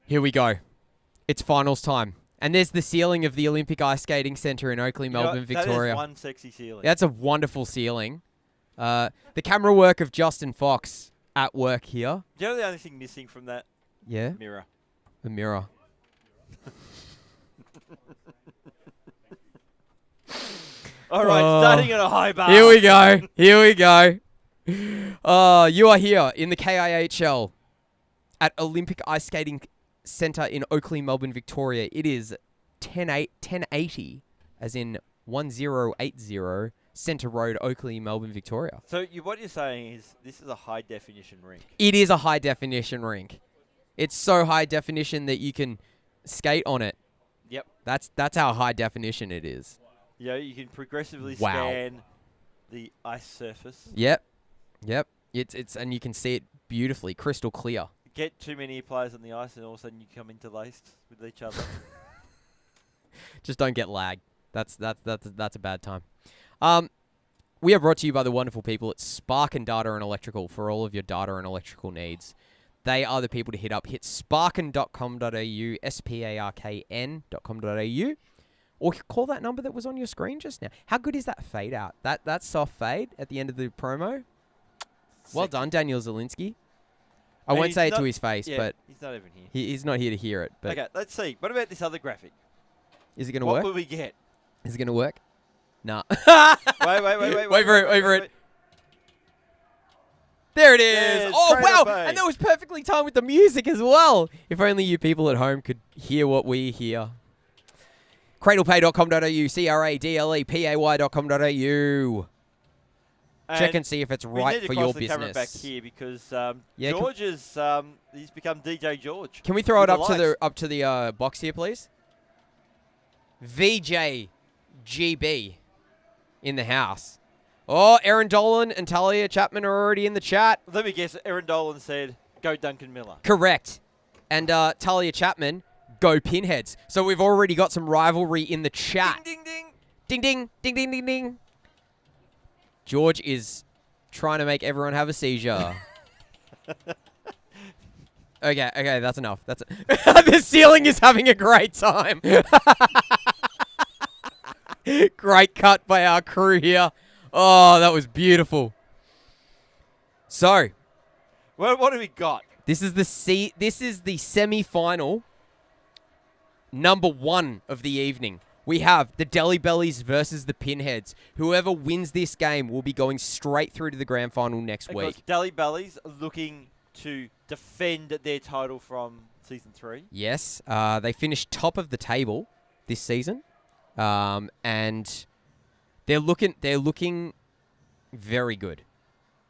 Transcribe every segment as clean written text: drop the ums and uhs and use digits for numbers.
Here we go. It's finals time. And there's the ceiling of the Olympic Ice Skating Centre in Oakley, Melbourne, Victoria. That is one sexy ceiling. That's a wonderful ceiling. The camera work of Justin Fox at work here. Do you know the only thing missing from that? Yeah? Mirror. A mirror. All right, starting at a high bar. Here we go. Here we go. You are here in the KIHL at Olympic Ice Skating Centre in Oakley, Melbourne, Victoria. It is 1080, as in 1080 Centre Road, Oakley, Melbourne, Victoria. So what you're saying is this is a high-definition rink. It is a high-definition rink. It's so high definition that you can skate on it. Yep. That's how high definition it is. Yeah, you can progressively scan the ice surface. Yep. It's and you can see it beautifully, crystal clear. Get too many players on the ice, and all of a sudden you come interlaced with each other. Just don't get lag. That's a bad time. We are brought to you by the wonderful people at Spark and Data and Electrical for all of your data and electrical needs. They are the people to hit up. Hit sparken.com.au, sparkn.com.au, or call that number that was on your screen just now. How good is that fade out? That soft fade at the end of the promo? Well done, Daniel Zielinski. I won't say it to his face, but he's not even here. He's not here to hear it. But okay, let's see. What about this other graphic? Is it going to work? What will we get? Is it going to work? Nah. Wait for it. There it is. Yes, oh, wow. Bay. And that was perfectly timed with the music as well. If only you people at home could hear what we hear. Cradlepay.com.au, cradlepay.com.au. Check and see if it's right for your business. We need to cross the camera back here because George is he's become DJ George. Can we throw it up to the box here, please? VJ GB in the house. Oh, Aaron Dolan and Talia Chapman are already in the chat. Let me guess. Aaron Dolan said, "Go Duncan Miller." Correct. And Talia Chapman, go Pinheads. So we've already got some rivalry in the chat. Ding, ding, ding. Ding, ding, ding, ding, ding, ding. George is trying to make everyone have a seizure. Okay, that's enough. That's the ceiling is having a great time. Great cut by our crew here. Oh, that was beautiful. So, well, what do we got? This is the semi-final number 1 of the evening. We have the Delhi Bellies versus the Pinheads. Whoever wins this game will be going straight through to the grand final next week. Delhi Bellies are looking to defend their title from season 3. Yes, they finished top of the table this season, and they're looking very good.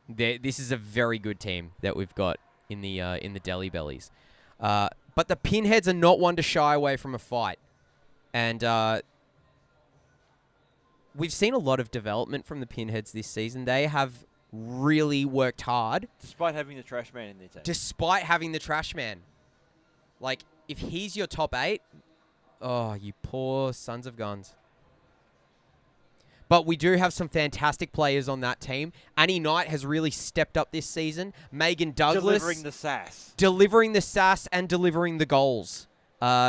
This is a very good team that we've got in the Delhi Bellies. But the Pinheads are not one to shy away from a fight. And we've seen a lot of development from the Pinheads this season. They have really worked hard. Despite having the trash man in their team. Despite having the trash man. Like, if he's your top 8, oh, you poor sons of guns. But we do have some fantastic players on that team. Annie Knight has really stepped up this season. Megan Douglas. Delivering the sass. Delivering the sass and delivering the goals.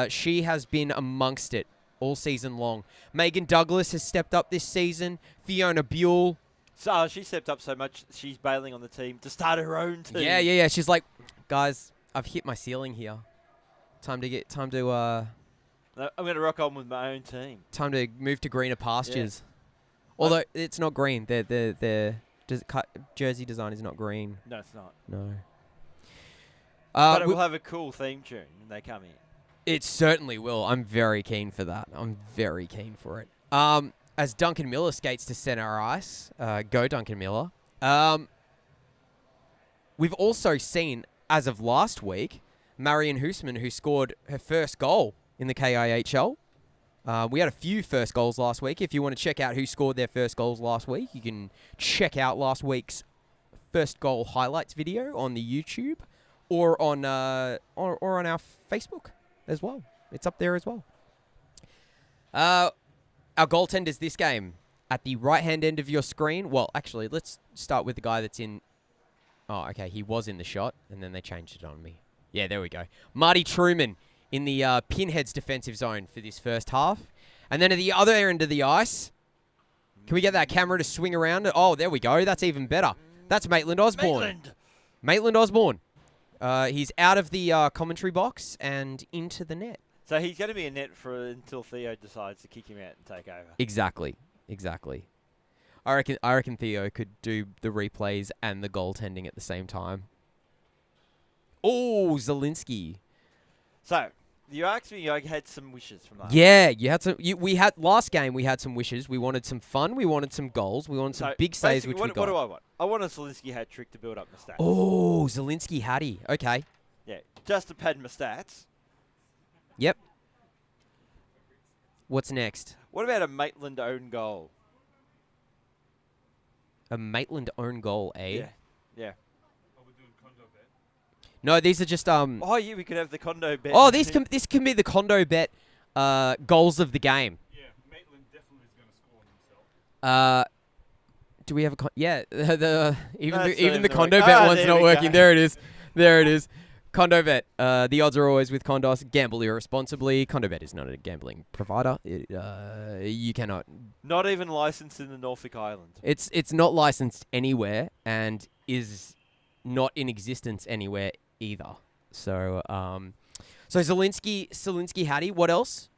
She has been amongst it all season long. Megan Douglas has stepped up this season. Fiona Buell. So she stepped up so much, she's bailing on the team to start her own team. Yeah. She's like, guys, I've hit my ceiling here. I'm going to rock on with my own team. Time to move to greener pastures. Yeah. Although it's not green. Jersey design is not green. No, it's not. No. But it will have a cool theme tune when they come in. It certainly will. I'm very keen for that. I'm very keen for it. As Duncan Miller skates to center ice, go Duncan Miller. We've also seen, as of last week, Marion Hoosman, who scored her first goal in the KIHL. We had a few first goals last week. If you want to check out who scored their first goals last week, you can check out last week's first goal highlights video on the YouTube or on our Facebook as well. It's up there as well. Our goaltenders this game at the right-hand end of your screen. Well, actually, let's start with the guy that's in Oh, okay. He was in the shot, and then they changed it on me. Yeah, there we go. Marty Truman in the Pinheads defensive zone for this first half. And then at the other end of the ice, can we get that camera to swing around? Oh, there we go. That's even better. That's Maitland Osborne. Maitland Osborne. He's out of the commentary box and into the net. So he's going to be in net until Theo decides to kick him out and take over. Exactly. I reckon Theo could do the replays and the goaltending at the same time. Oh, Zielinski. So, you asked me, I had some wishes from that. Yeah, you had some. Last game. We had some wishes. We wanted some fun. We wanted some goals. We wanted some big saves, which we got. What do I want? I want a Zielinski hat trick to build up my stats. Oh, Zielinski Hattie. Okay. Yeah, just to pad my stats. Yep. What's next? What about a Maitland own goal? A Maitland own goal, eh? Yeah. No, these are just Oh yeah, we could have the condo bet. Oh, this can be the condo bet goals of the game. Yeah, Maitland definitely is going to score on himself. Do we have a yeah, even even the condo bet one's not working. Go. There it is. Condo bet. The odds are always with Kondos. Gamble irresponsibly. Condo bet is not a gambling provider. You cannot. Not even licensed in the Norfolk Island. It's not licensed anywhere and is not in existence anywhere either. So Zielinski Hattie. What else?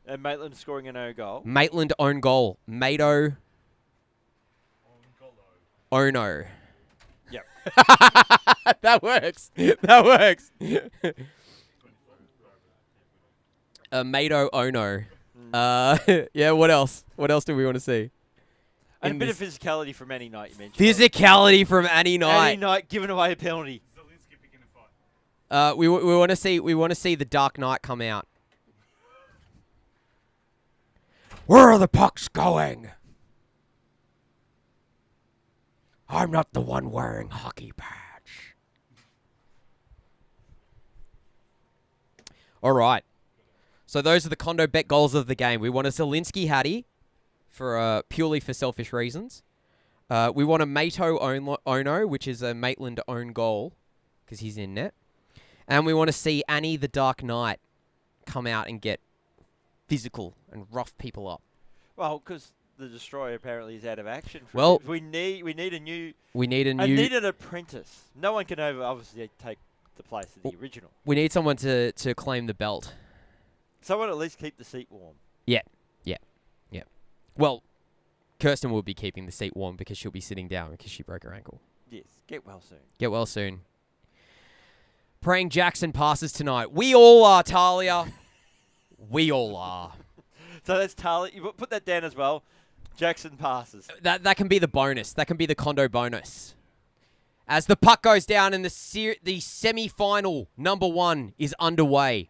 And Maitland scoring an own goal. Maitland own goal. Mato. Ono. Yep. That works. Mato Ono. Yeah, what else? What else do we want to see? And a bit of physicality from Annie Knight, you mentioned. Physicality from Annie Knight. Annie Knight giving away a penalty. We want to see the Dark Knight come out. Where are the pucks going? I'm not the one wearing hockey patch. All right. So those are the condo bet goals of the game. We want a Zielinski Hattie for purely for selfish reasons. We want a Mato Ono, which is a Maitland own goal because he's in net. And we want to see Annie the Dark Knight come out and get physical and rough people up. Well, because the Destroyer apparently is out of action. Well, we need a new. We need an apprentice. No one can obviously take the place of the original. We need someone to claim the belt. Someone at least keep the seat warm. Yeah. Well, Kirsten will be keeping the seat warm because she'll be sitting down because she broke her ankle. Yes. Get well soon. Praying Jackson passes tonight. We all are, Talia. We all are. So that's Talia. You put that down as well. Jackson passes. That can be the bonus. That can be the condo bonus. As the puck goes down and the semi-final number 1 is underway.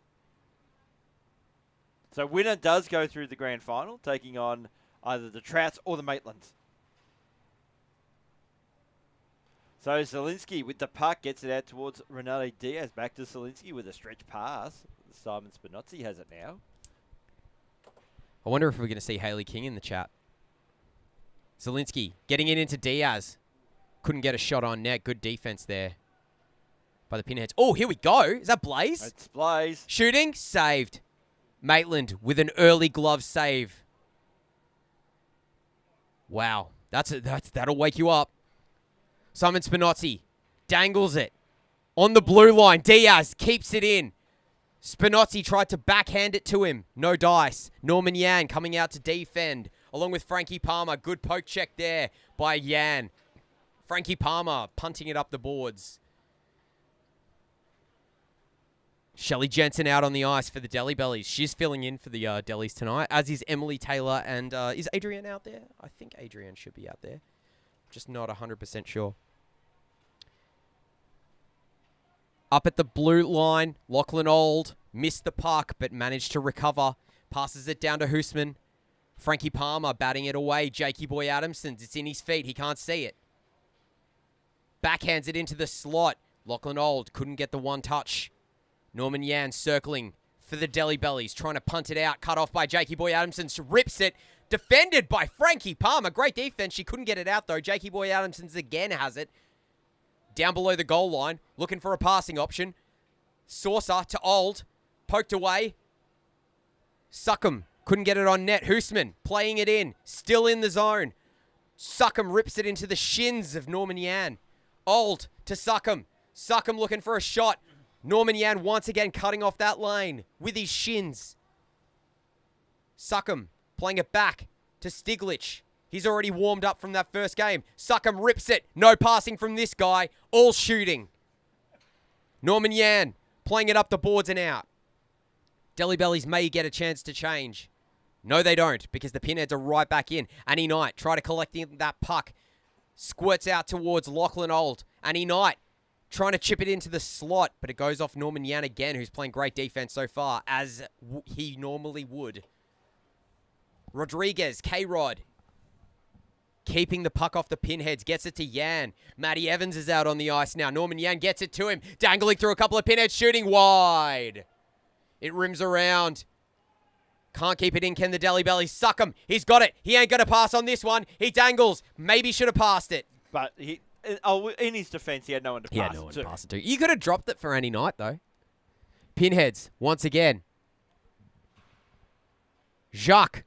So winner does go through the grand final, taking on either the Trouts or the Maitlands. So Zielinski with the puck gets it out towards Renato Diaz. Back to Zielinski with a stretch pass. Simon Spinozzi has it now. I wonder if we're going to see Hayley King in the chat. Zielinski getting it into Diaz. Couldn't get a shot on net. Good defense there by the Pinheads. Oh, here we go. Is that Blaze? It's Blaze. Shooting. Saved. Maitland with an early glove save. Wow. That'll wake you up. Simon Spinozzi dangles it on the blue line. Diaz keeps it in. Spinozzi tried to backhand it to him. No dice. Norman Yan coming out to defend along with Frankie Palmer. Good poke check there by Yan. Frankie Palmer punting it up the boards. Shelley Jensen out on the ice for the Deli Bellies. She's filling in for the Delis tonight, as is Emily Taylor. And is Adrienne out there? I think Adrienne should be out there. Just not 100% sure. Up at the blue line, Lachlan Old missed the puck but managed to recover. Passes it down to Hoosman. Frankie Palmer batting it away. Jakey Boy Adamson, it's in his feet. He can't see it. Backhands it into the slot. Lachlan Old couldn't get the one touch. Norman Yan circling for the Deli Bellies, trying to punt it out. Cut off by Jakey Boy Adamson. Rips it. Defended by Frankie Palmer. Great defense. She couldn't get it out, though. Jakey Boy Adamson's again has it. down below the goal line, looking for a passing option. Saucer to Old, poked away. Suckham couldn't get it on net. Hoosman playing it in, still in the zone. Suckham rips it into the shins of Norman Yan. Old to Suckham. Suckham looking for a shot. Norman Yan once again cutting off that lane with his shins. Suckham playing it back to Stiglitz. He's already warmed up from that first game. Suckham rips it. No passing from this guy. All shooting. Norman Yan playing it up the boards and out. Delhi Bellies may get a chance to change. No, they don't, because the Pinheads are right back in. Annie Knight try to collect that puck. Squirts out towards Lachlan Old. Annie Knight trying to chip it into the slot, but it goes off Norman Yan again, who's playing great defense so far, as he normally would. Rodriguez, K-Rod, keeping the puck off the Pinheads, gets it to Yan. Matty Evans is out on the ice now. Norman Yan gets it to him, dangling through a couple of Pinheads, shooting wide. It rims around. Can't keep it in, can the Delhi Bellies? Suckham, he's got it. He ain't going to pass on this one. He dangles. Maybe should have passed it. But in his defence, he had no one to pass it to. He had no one to pass it to. You could have dropped it for Annie Knight, though. Pinheads, once again. Jacques.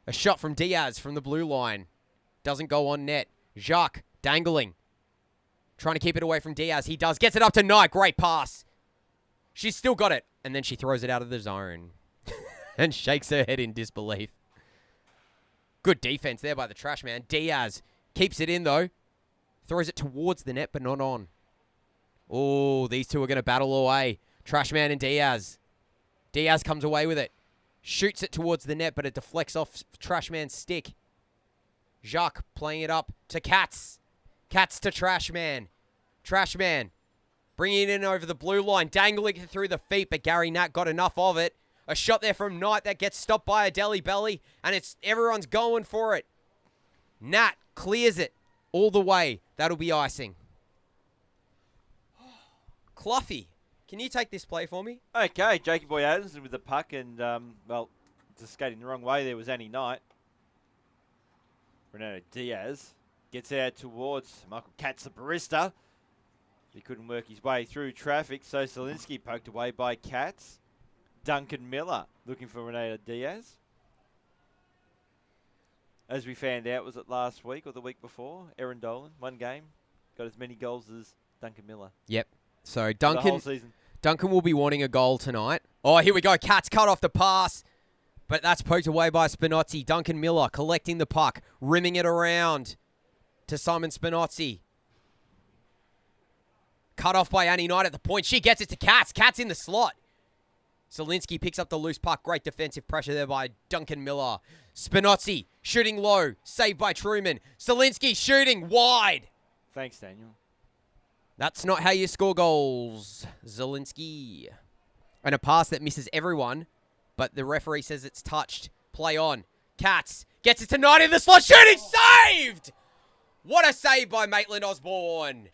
A shot from Diaz from the blue line. Doesn't go on net. Jacques, dangling. Trying to keep it away from Diaz. He does. Gets it up to Knight. Great pass. She's still got it. And then she throws it out of the zone. And shakes her head in disbelief. Good defense there by the trash man. Diaz keeps it in, though. Throws it towards the net, but not on. Oh, these two are going to battle away. Trash man and Diaz. Diaz comes away with it. Shoots it towards the net, but it deflects off trash man's stick. Jacques playing it up to Katz. Katz to trash man. Trash man bringing it in over the blue line, dangling it through the feet, but Gary Nat got enough of it. A shot there from Knight that gets stopped by a Delhi Belly, and everyone's going for it. Nat clears it all the way. That'll be icing. Cluffy, can you take this play for me? Okay, Jakey Boy Adams with the puck, and, well, just skating the wrong way. There was Annie Knight. Renato Diaz gets out towards Michael Katz, the barista. He couldn't work his way through traffic, so Zielinski poked away by Katz. Duncan Miller looking for Renato Diaz. As we found out, was it last week or the week before? Aaron Dolan, one game, got as many goals as Duncan Miller. Yep. So The whole season. Duncan will be wanting a goal tonight. Oh, here we go. Katz cut off the pass. But that's poked away by Spinozzi. Duncan Miller collecting the puck, rimming it around to Simon Spinozzi. Cut off by Annie Knight at the point. She gets it to Katz. Katz in the slot. Zielinski picks up the loose puck. Great defensive pressure there by Duncan Miller. Spinozzi shooting low. Saved by Truman. Zielinski shooting wide. Thanks, Daniel. That's not how you score goals, Zielinski. And a pass that misses everyone, but the referee says it's touched. Play on. Katz gets it to Knight in the slot. Shooting saved! What a save by Maitland Osborne.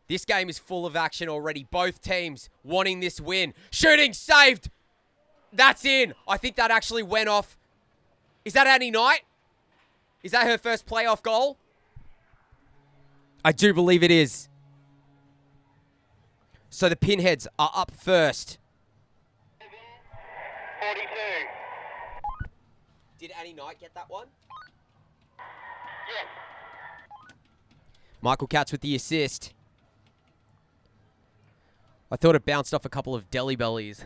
This game is full of action already. Both teams wanting this win. Shooting saved. That's in. I think that actually went off. Is that Annie Knight? Is that her first playoff goal? I do believe it is. So the Pinheads are up first. 42. Did Annie Knight get that one? Yes. Michael Katz with the assist. I thought it bounced off a couple of Delhi Bellies.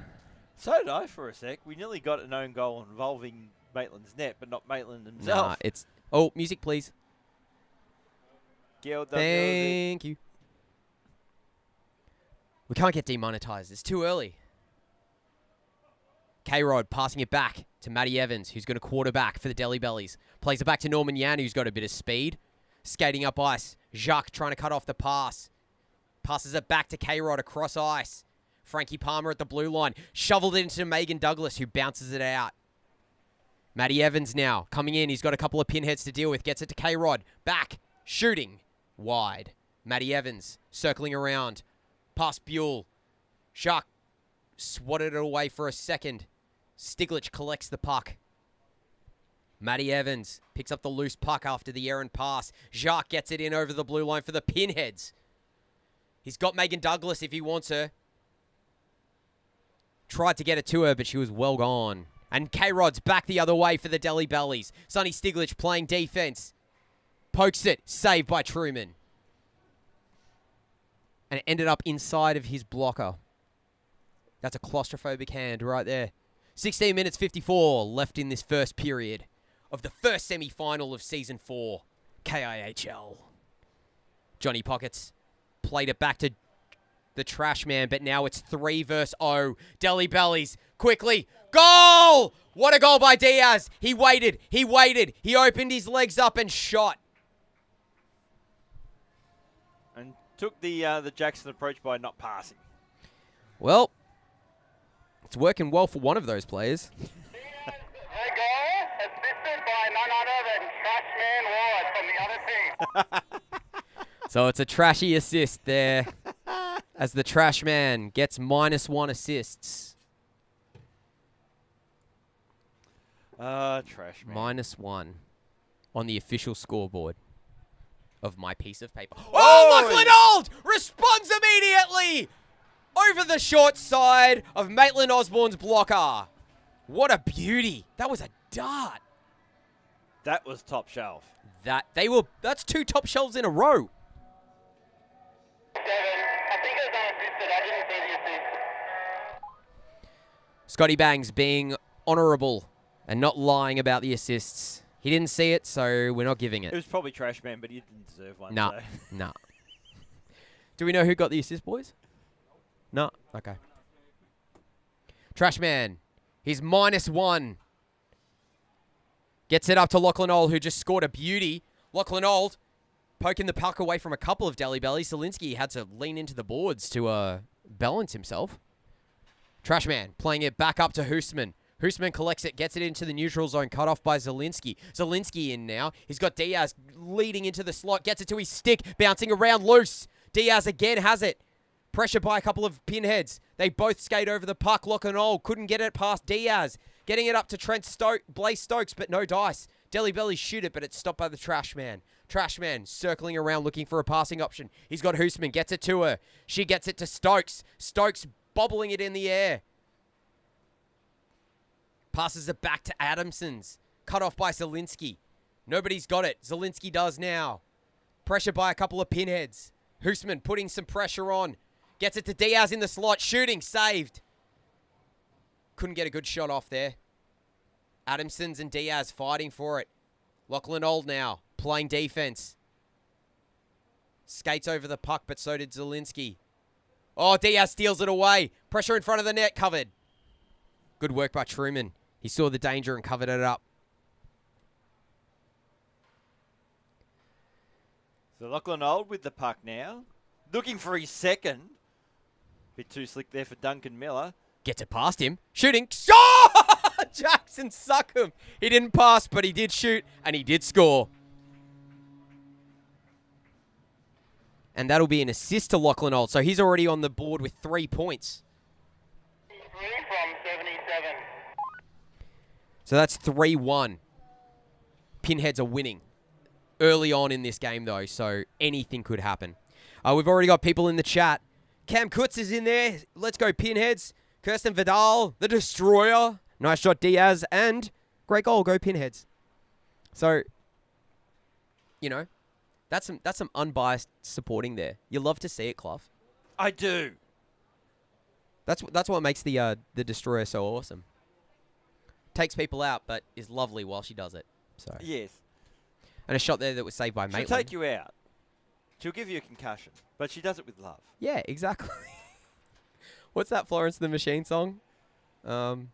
So did I for a sec. We nearly got an own goal involving Maitland's net, but not Maitland himself. Nah, it's... Oh, music, please. Thank you. We can't get demonetized. It's too early. K-Rod passing it back to Matty Evans, who's going to quarterback for the Delhi Bellies. Plays it back to Norman Yan, who's got a bit of speed. Skating up ice. Jacques trying to cut off the pass. Passes it back to K-Rod across ice. Frankie Palmer at the blue line. Shoveled it into Megan Douglas, who bounces it out. Matty Evans now coming in. He's got a couple of Pinheads to deal with. Gets it to K-Rod. Back. Shooting. Wide. Matty Evans circling around. Past Buell. Jacques swatted it away for a second. Stiglitz collects the puck. Matty Evans picks up the loose puck after the errant pass. Jacques gets it in over the blue line for the Pinheads. He's got Megan Douglas if he wants her. Tried to get it to her, but she was well gone. And K-Rod's back the other way for the Delhi Bellies. Sonny Stiglitz playing defense. Pokes it. Saved by Truman. And it ended up inside of his blocker. That's a claustrophobic hand right there. 16 minutes 54 left in this first period of the first semi-final of Season 4, KIHL. Johnny Pockets played it back to the trash man, but now it's 3 versus 0. Delhi Bellies, quickly. Goal! What a goal by Diaz. He waited. He opened his legs up and shot. And took the Jackson approach by not passing. Well, it's working well for one of those players. A goal assisted by none other than Trashman Ward from the other team. So it's a trashy assist there as the trash man gets -1 assists. Trash man. -1 on the official scoreboard of my piece of paper. Oh! Oh, Lachlan Old responds immediately over the short side of Maitland Osborne's blocker. What a beauty. That was a dart. That was top shelf. That's 2 top shelves in a row. 7. I think it was unassisted. I didn't see the assist. Scotty Bangs being honourable and not lying about the assists. He didn't see it, so we're not giving It it. was probably trash man, but he didn't deserve one. Nah, So. nah. Do we know who got the assist, boys? No? Okay. Trash man. He's -1. Gets it up to Lachlan Old, who just scored a beauty. Lachlan Old poking the puck away from a couple of Delhi Bellies. Zielinski had to lean into the boards to balance himself. Trash man playing it back up to Hoosman. Hoosman collects it, gets it into the neutral zone, cut off by Zielinski. Zielinski in now. He's got Diaz leading into the slot, gets it to his stick, bouncing around loose. Diaz again has it. Pressure by a couple of Pinheads. They both skate over the puck. Lachlan Old couldn't get it past Diaz. Getting it up to Blaze Stokes, but no dice. Delhi Bellies shoot it, but it's stopped by the trash man. Trash man circling around looking for a passing option. He's got Hoosman, gets it to her. She gets it to Stokes. Stokes bobbling it in the air. Passes it back to Adamsons. Cut off by Zielinski. Nobody's got it. Zielinski does now. Pressure by a couple of Pinheads. Hoosman putting some pressure on. Gets it to Diaz in the slot. Shooting. Saved. Couldn't get a good shot off there. Adamsons and Diaz fighting for it. Lachlan Old now. Playing defense. Skates over the puck, but so did Zielinski. Oh, Diaz steals it away. Pressure in front of the net. Covered. Good work by Truman. He saw the danger and covered it up. So Lachlan Old with the puck now. Looking for his second. Bit too slick there for Duncan Miller. Gets it past him. Shooting. Oh! Jackson suck him. He didn't pass, but he did shoot, and he did score. And that'll be an assist to Lachlan Old. So he's already on the board with 3 points. 3 from 77. So that's 3-1. Pinheads are winning. Early on in this game, though, so anything could happen. We've already got people in the chat. Cam Kutz is in there. Let's go Pinheads. Kirsten Vidal, the Destroyer. Nice shot, Diaz. And great goal. Go Pinheads. So, you know, that's some unbiased supporting there. You love to see it, Clough. I do. That's what makes the Destroyer so awesome. Takes people out, but is lovely while she does it. So Yes. and a shot there that was saved by She'll Maitland. take you out. She'll give you a concussion, but she does it with love. Yeah, exactly. What's that Florence and the Machine song? Love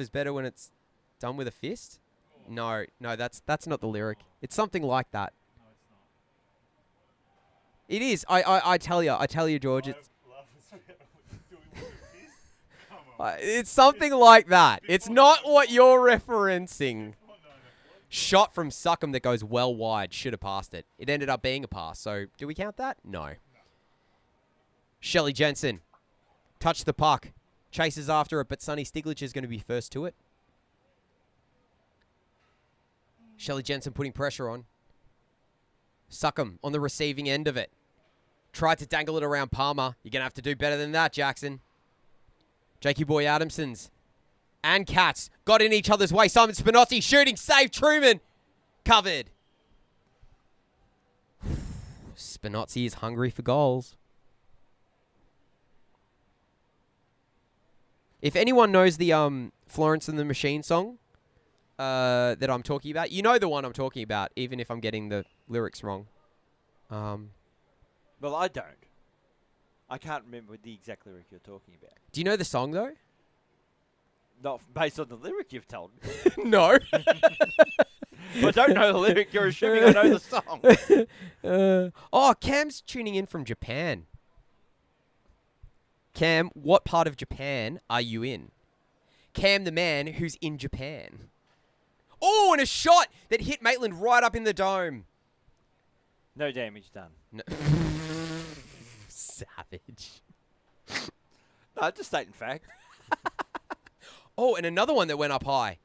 is better when it's done with a fist. No, that's not the lyric. It's something like that. No, it's not. It is. I tell you, George. It's Love is better when you're doing what it is. Come on. it's something like that. It's not what you're referencing. Oh, no. Shot from Suckham that goes well wide. Should have passed it. It ended up being a pass. So do we count that? No. Shelley Jensen. Touched the puck. Chases after it, but Sonny Stiglitz is going to be first to it. Shelley Jensen putting pressure on. Suckham on the receiving end of it. Tried to dangle it around Palmer. You're going to have to do better than that, Jackson. Jakey Boy Adamsons and Katz got in each other's way. Simon Spinozzi shooting, save Truman. Covered. Spinozzi is hungry for goals. If anyone knows the Florence and the Machine song that I'm talking about, you know the one I'm talking about, even if I'm getting the lyrics wrong. Well, I don't. I can't remember the exact lyric you're talking about. Do you know the song, though? Not based on the lyric you've told me. No. If I don't know the lyric, you're assuming I know the song. Oh, Cam's tuning in from Japan. Cam, what part of Japan are you in? Cam, the man who's in Japan. Oh, and a shot that hit Maitland right up in the dome. No damage done. No. Savage. No, just stating fact. Oh, and another one that went up high.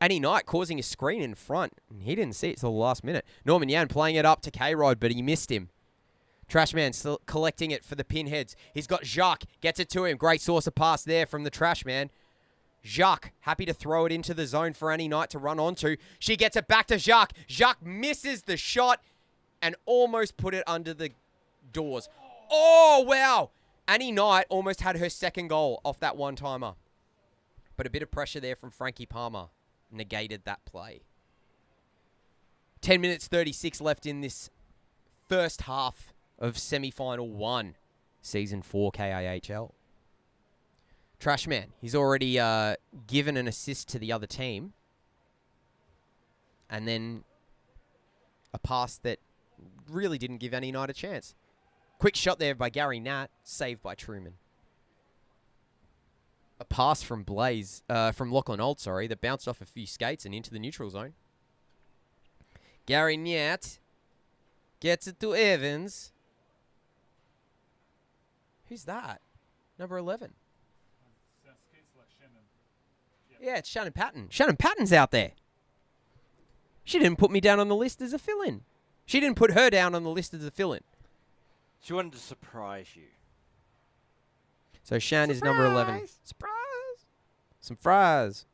Annie Knight causing a screen in front. He didn't see it till the last minute. Norman Yan playing it up to K-Rod, but he missed him. Trashman still collecting it for the Pinheads. He's got Jacques. Gets it to him. Great source of pass there from the Trashman. Jacques happy to throw it into the zone for Annie Knight to run onto. She gets it back to Jacques. Jacques misses the shot and almost put it under the doors. Oh, wow. Annie Knight almost had her second goal off that one-timer. But a bit of pressure there from Frankie Palmer negated that play. 10 minutes 36 left in this first half of semi-final 1, Season 4 KIHL. Trashman, he's already given an assist to the other team. And then a pass that really didn't give Annie Knight a chance. Quick shot there by Gary Nat, saved by Truman. A pass from from Lachlan Old, that bounced off a few skates and into the neutral zone. Gary Nat gets it to Evans. Who's that? Number 11. Yeah, it's Shannon Patton. Shannon Patton's out there. She didn't put me down on the list as a fill-in. She didn't put her down on the list as a fill-in. She wanted to surprise you. So Shan is number 11. Surprise! Some fries.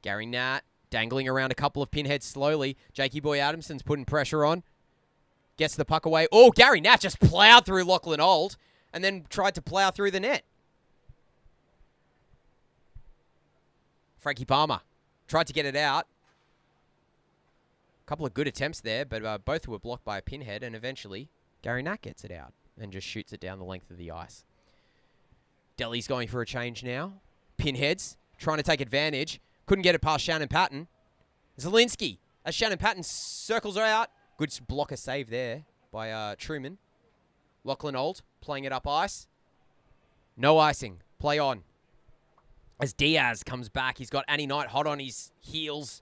Gary Nat dangling around a couple of Pinheads slowly. Jakey Boy Adamson's putting pressure on. Gets the puck away. Oh, Gary Nat just plowed through Lachlan Old and then tried to plow through the net. Frankie Palmer tried to get it out. Couple of good attempts there, but both were blocked by a Pinhead, and eventually Gary Nat gets it out and just shoots it down the length of the ice. Delhi's going for a change now. Pinheads trying to take advantage. Couldn't get it past Shannon Patton. Zielinski, as Shannon Patton circles her out. Good blocker save there by Truman. Lachlan Old playing it up ice. No icing. Play on. As Diaz comes back, he's got Annie Knight hot on his heels.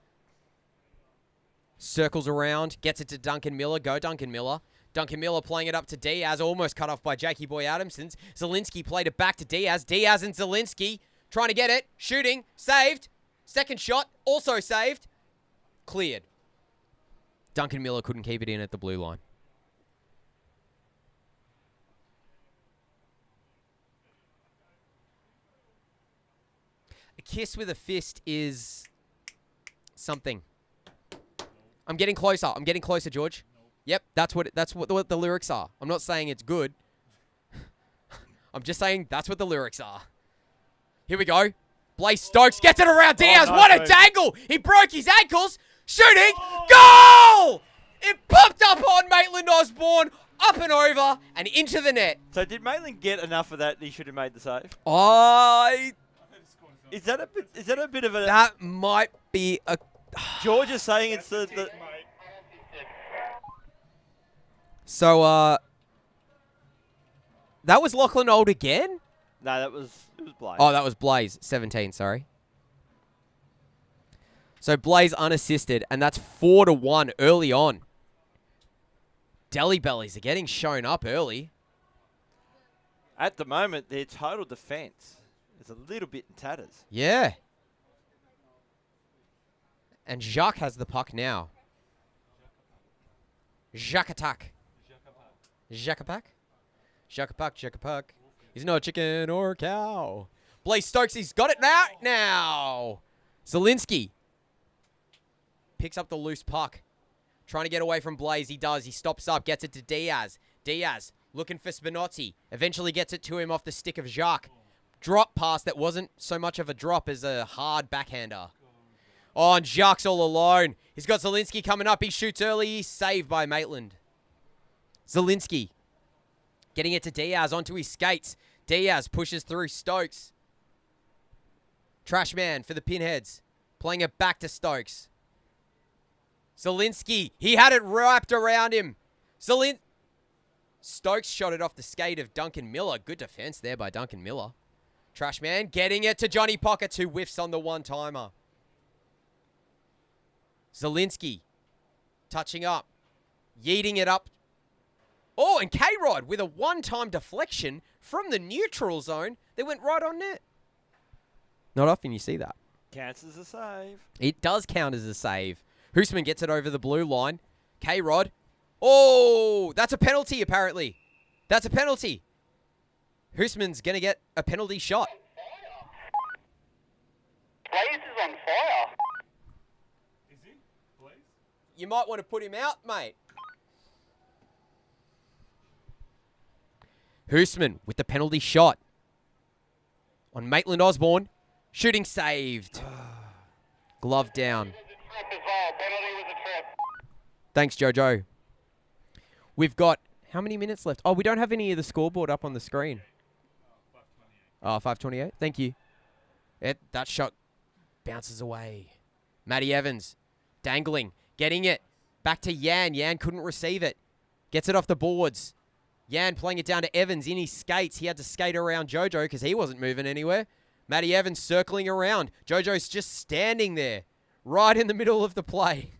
Circles around, gets it to Duncan Miller. Go Duncan Miller. Duncan Miller playing it up to Diaz, almost cut off by Jakey Boy Adamsons. Zielinski played it back to Diaz. Diaz and Zielinski trying to get it. Shooting. Saved. Second shot. Also saved. Cleared. Duncan Miller couldn't keep it in at the blue line. A kiss with a fist is something. I'm getting closer. I'm getting closer, George. Yep, that's what the lyrics are. I'm not saying it's good. I'm just saying that's what the lyrics are. Here we go. Blaze Stokes gets it around Diaz. What a dangle! He broke his ankles. Shooting. Goal! It popped up on Maitland Osborne, up and over, and into the net. So did Maitland get enough of that he should have made the save? Is that a bit of a... That might be a... George is saying it's the... So, that was Lachlan Old again? No, it was Blaze. Oh, that was Blaze. 17, sorry. So, Blaze unassisted, and that's 4-1 early on. Delhi Bellies are getting shown up early. At the moment, their total defense is a little bit in tatters. Yeah. And Jacques has the puck now. Jacques attack. Jacques attack. Jacques attack. Jacques attack. He's not a chicken or a cow. Blaze Stokes, he's got it now. Zielinski picks up the loose puck. Trying to get away from Blaze. He does. He stops up. Gets it to Diaz. Diaz looking for Spinozzi. Eventually gets it to him off the stick of Jacques. Drop pass that wasn't so much of a drop as a hard backhander. Oh, and Jacques all alone. He's got Zielinski coming up. He shoots early. He's saved by Maitland. Zielinski getting it to Diaz onto his skates. Diaz pushes through Stokes. Trash man for the Pinheads. Playing it back to Stokes. Zielinski. He had it wrapped around him. Stokes shot it off the skate of Duncan Miller. Good defense there by Duncan Miller. Trash man getting it to Johnny Pockets, who whiffs on the one-timer. Zielinski touching up. Yeeting it up. Oh, and K-Rod with a one-time deflection from the neutral zone. They went right on net. Not often you see that. Counts as a save. It does count as a save. Hoosman gets it over the blue line. K-Rod. Oh, that's a penalty, apparently. That's a penalty. Hoosman's going to get a penalty shot. Blaze is on fire. Is he? Blaze? You might want to put him out, mate. Hoosman with the penalty shot on Maitland Osborne. Shooting saved. Glove down. Trip as well. Penalty was a trip. Thanks, Jojo. We've got how many minutes left? Oh, we don't have any of the scoreboard up on the screen. 5:28. Thank you. That shot bounces away. Matty Evans dangling, getting it back to Yan. Yan couldn't receive it. Gets it off the boards. Yan playing it down to Evans in his skates. He had to skate around Jojo because he wasn't moving anywhere. Matty Evans circling around. Jojo's just standing there, right in the middle of the play.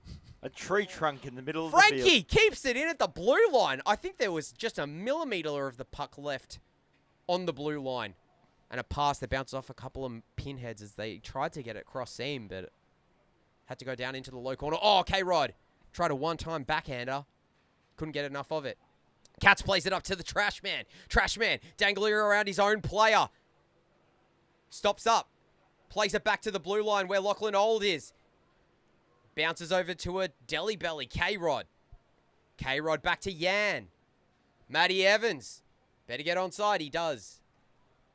A tree trunk in the middle of the field. Frankie keeps it in at the blue line. I think there was just a millimetre of the puck left on the blue line. And a pass that bounced off a couple of Pinheads as they tried to get it cross seam, but had to go down into the low corner. Oh, K-Rod tried a one-time backhander. Couldn't get enough of it. Katz plays it up to the trash man. Trash man dangling around his own player. Stops up. Plays it back to the blue line where Lachlan Old is. Bounces over to a Deli Belly. K-Rod. K-Rod back to Yan. Matty Evans. Better get onside. He does.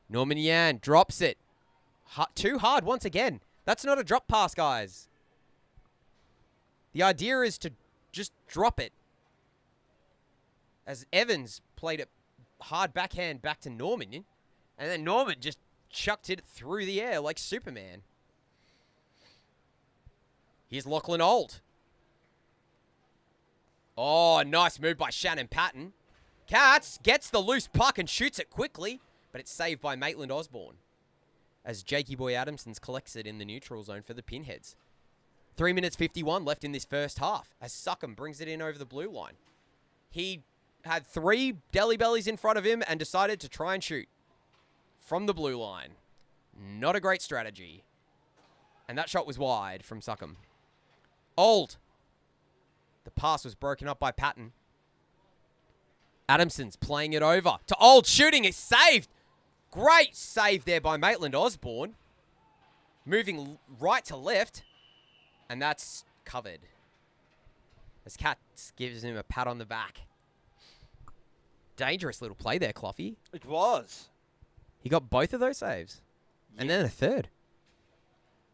Norman Yan drops it. Too hard once again. That's not a drop pass, guys. The idea is to just drop it. As Evans played it hard backhand back to Norman. And then Norman just chucked it through the air like Superman. Here's Lachlan Old. Oh, nice move by Shannon Patton. Katz gets the loose puck and shoots it quickly, but it's saved by Maitland Osborne as Jakey Boy Adamsons collects it in the neutral zone for the Pinheads. 3 minutes 51 left in this first half as Suckham brings it in over the blue line. He had 3 Deli Bellies in front of him and decided to try and shoot from the blue line. Not a great strategy. And that shot was wide from Suckham. Old. The pass was broken up by Patton. Adamson's playing it over to Old. Shooting is saved. Great save there by Maitland Osborne. Moving right to left. And that's covered. As Katz gives him a pat on the back. Dangerous little play there, Cloughy. It was. He got both of those saves. Yeah. And then a third.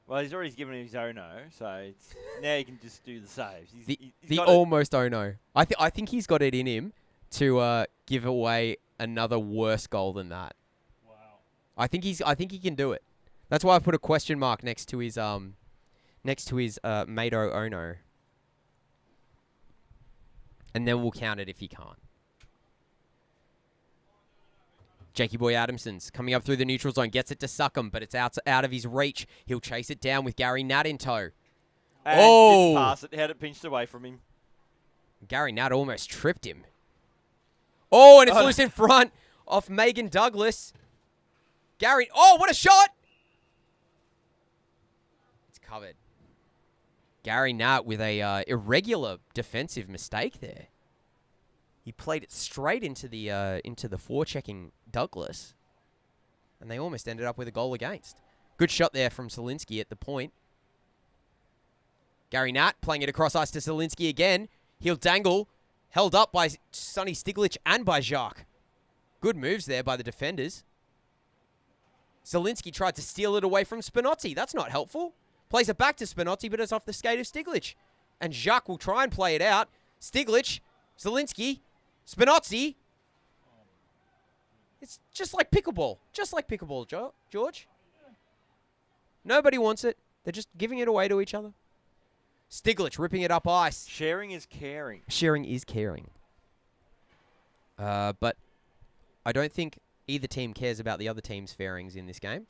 Well, he's already given him his oh-no, so it's, now he can just do the saves. He's The got almost oh-no. I think he's got it in him to give away another worse goal than that. Wow. I think he can do it. That's why I put a question mark next to his Mato Ono. And then we'll count it if he can't. Jakey Boy Adamsons coming up through the neutral zone. Gets it to Suckham, but it's out of his reach. He'll chase it down with Gary Nat in tow. And Oh! didn't pass it, had it pinched away from him. Gary Nat almost tripped him. Oh, and it's loose in front off Megan Douglas. Gary, oh, what a shot! It's covered. Gary Nat with a irregular defensive mistake there. He played it straight into the forechecking Douglas, and they almost ended up with a goal against. Good shot there from Zielinski at the point. Gary Nat playing it across ice to Zielinski again. He'll dangle, held up by Sonny Stiglitz and by Jacques. Good moves there by the defenders. Zielinski tried to steal it away from Spinozzi. That's not helpful. Plays it back to Spinozzi, but it's off the skate of Stiglitz. And Jacques will try and play it out. Stiglitz, Zielinski, Spinozzi. It's just like pickleball. Just like pickleball, George. Nobody wants it. They're just giving it away to each other. Stiglitz ripping it up ice. Sharing is caring. Sharing is caring. But I don't think either team cares about the other team's fairings in this game.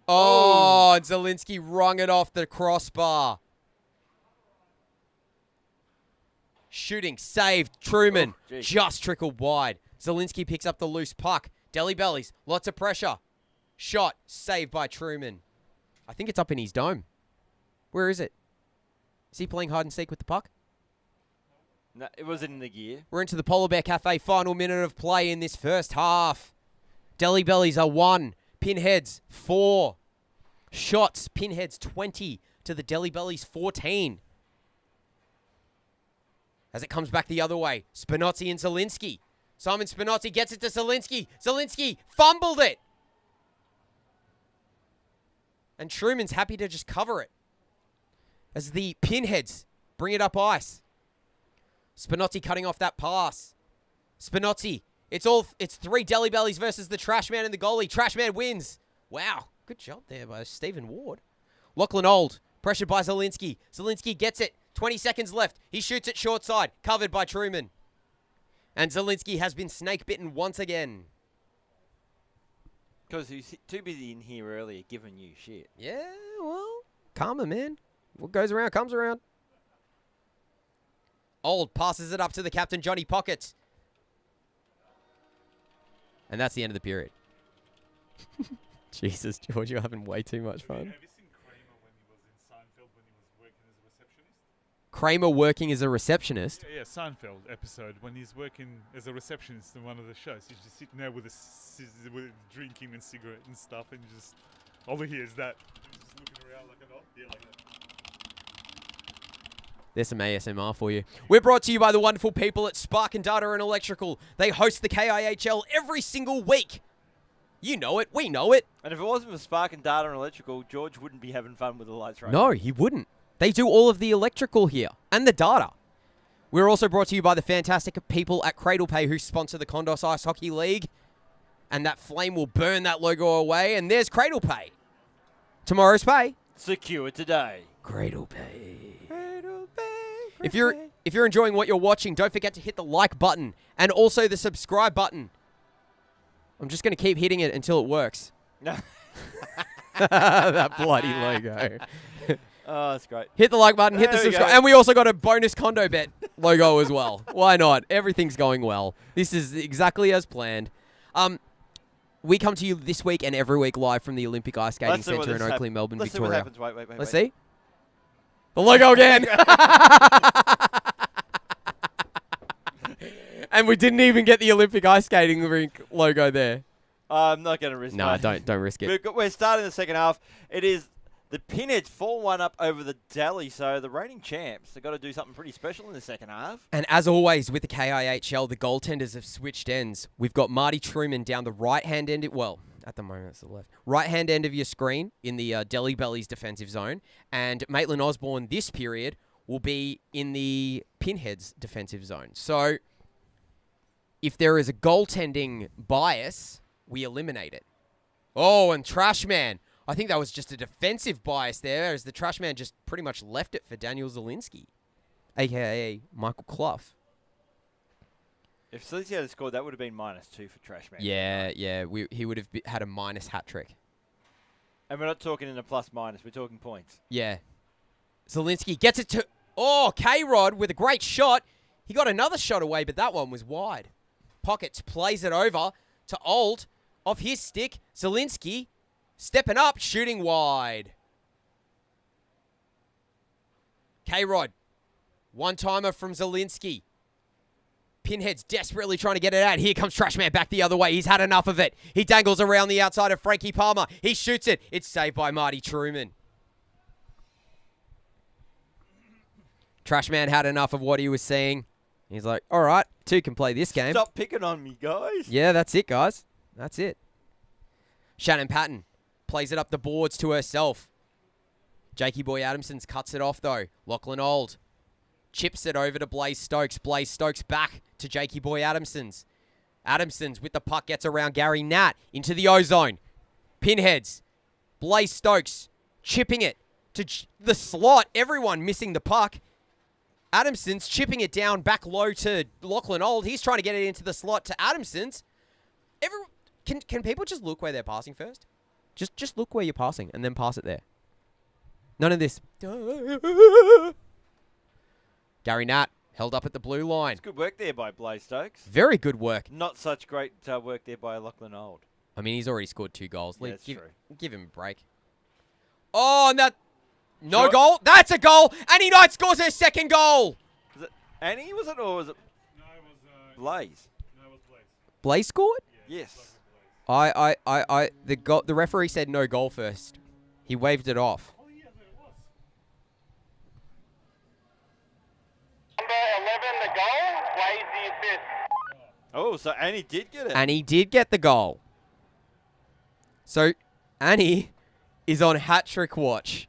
Oh, and Zielinski wrung it off the crossbar. Shooting, saved, Truman. Just trickled wide. Zielinski picks up the loose puck. Deli bellies, lots of pressure. Shot, saved by Truman. I think it's up in his dome. Where is it? Is he playing hide and seek with the puck? No, it wasn't in the gear. We're into the Polar Bear Cafe final minute of play in this first half. Deli bellies are 1. Pinheads 4. Shots, Pinheads 20 to the Deli bellies 14. As it comes back the other way, Spinozzi and Zielinski. Simon Spinozzi gets it to Zielinski. Zielinski fumbled it. And Truman's happy to just cover it. As the Pinheads bring it up ice. Spinozzi cutting off that pass. Spinozzi. It's 3 Deli bellies versus the trash man and the goalie. Trash man wins. Wow. Good job there by Stephen Ward. Lachlan Old. Pressured by Zielinski. Zielinski gets it. 20 seconds left. He shoots it short side. Covered by Truman. And Zielinski has been snake bitten once again. Because he's too busy in here earlier giving you shit. Yeah, well, karma, man. What goes around comes around. Old passes it up to the captain, Johnny Pockets. And that's the end of the period. Jesus, George, you're having way too much fun. Have you seen Kramer when he was in Seinfeld when he was working as a receptionist? Kramer working as a receptionist? Yeah, Seinfeld episode when he's working as a receptionist in one of the shows. He's just sitting there with drinking and cigarette and stuff, and just all he hears that. He's just looking around like an odd, yeah, like that. There's some ASMR for you. We're brought to you by the wonderful people at Spark and Data and Electrical. They host the KIHL every single week. You know it. We know it. And if it wasn't for Spark and Data and Electrical, George wouldn't be having fun with the lights right No, now. he wouldn't. They do all of the electrical here and the data. We're also brought to you by the fantastic people at Cradle Pay who sponsor the Kondos Ice Hockey League. And that flame will burn that logo away. And there's Cradle Pay. Tomorrow's pay. Secure today. Cradle Pay. Cradle Pay. If you're enjoying what you're watching, don't forget to hit the like button and also the subscribe button. I'm just going to keep hitting it until it works. No. That bloody logo. Oh, that's great. Hit the like button, hit the There we subscribe. go. And we also got a bonus condo bet logo as well. Why not? Everything's going well. This is exactly as planned. We come to you this week and every week live from the Olympic Ice Skating Let's see what Centre in this Oakley, Melbourne, Let's see what Victoria. happens. Wait. Let's see. The logo again. And we didn't even get the Olympic ice skating rink logo there. I'm not going to risk No, it. don't risk it. We're starting the second half. It is the Pinheads 4-1 up over the Deli, so the reigning champs have got to do something pretty special in the second half. And as always with the KIHL, the goaltenders have switched ends. We've got Marty Truman down the right-hand end. Well, at the moment it's the left. Right-hand end of your screen in the Deli Bellies defensive zone. And Maitland Osborne this period will be in the Pinheads defensive zone. So if there is a goaltending bias, we eliminate it. Oh, and Trashman. I think that was just a defensive bias there, as the Trashman just pretty much left it for Daniel Zielinski, a.k.a. Michael Clough. If Zielinski had scored, that would have been -2 for Trashman. Yeah. He would have had a minus hat trick. And we're not talking in a plus-minus. We're talking points. Yeah. Zielinski gets it to... Oh, K-Rod with a great shot. He got another shot away, but that one was wide. Pockets plays it over to Old. Off his stick, Zielinski stepping up, shooting wide. K-Rod. One-timer from Zielinski. Pinheads desperately trying to get it out. Here comes Trashman back the other way. He's had enough of it. He dangles around the outside of Frankie Palmer. He shoots it. It's saved by Marty Truman. Trashman had enough of what he was seeing. He's like, all right, two can play this game. Stop picking on me, guys. Yeah, that's it, guys. That's it. Shannon Patton plays it up the boards to herself. Jakey Boy Adamsons cuts it off, though. Lachlan Old chips it over to Blaze Stokes. Blaze Stokes back to Jakey Boy Adamsons. Adamsons with the puck gets around Gary Nat into the O-zone. Pinheads. Blaze Stokes chipping it to the slot. Everyone missing the puck. Adamsons chipping it down back low to Lachlan Old. He's trying to get it into the slot to Adamsons. Can people just look where they're passing first? Just look where you're passing and then pass it there. None of this. Gary Nat held up at the blue line. It's good work there by Blaze Stokes. Very good work. Not such great work there by Lachlan Old. I mean, he's already scored 2 goals. Yeah, that's true. Give him a break. Oh, and that... No goal. That's a goal. Annie Knight scores her second goal. Was it Annie, was it, or was it No, it was Blaze? No, it was Blaze. Blaze scored? Yeah, Yes. The referee said no goal first. He waved it off. Oh yeah, there it was. Number 11, the goal. Blaze the assist. Oh, so Annie did get it. Annie did get the goal. So, Annie is on hat-trick watch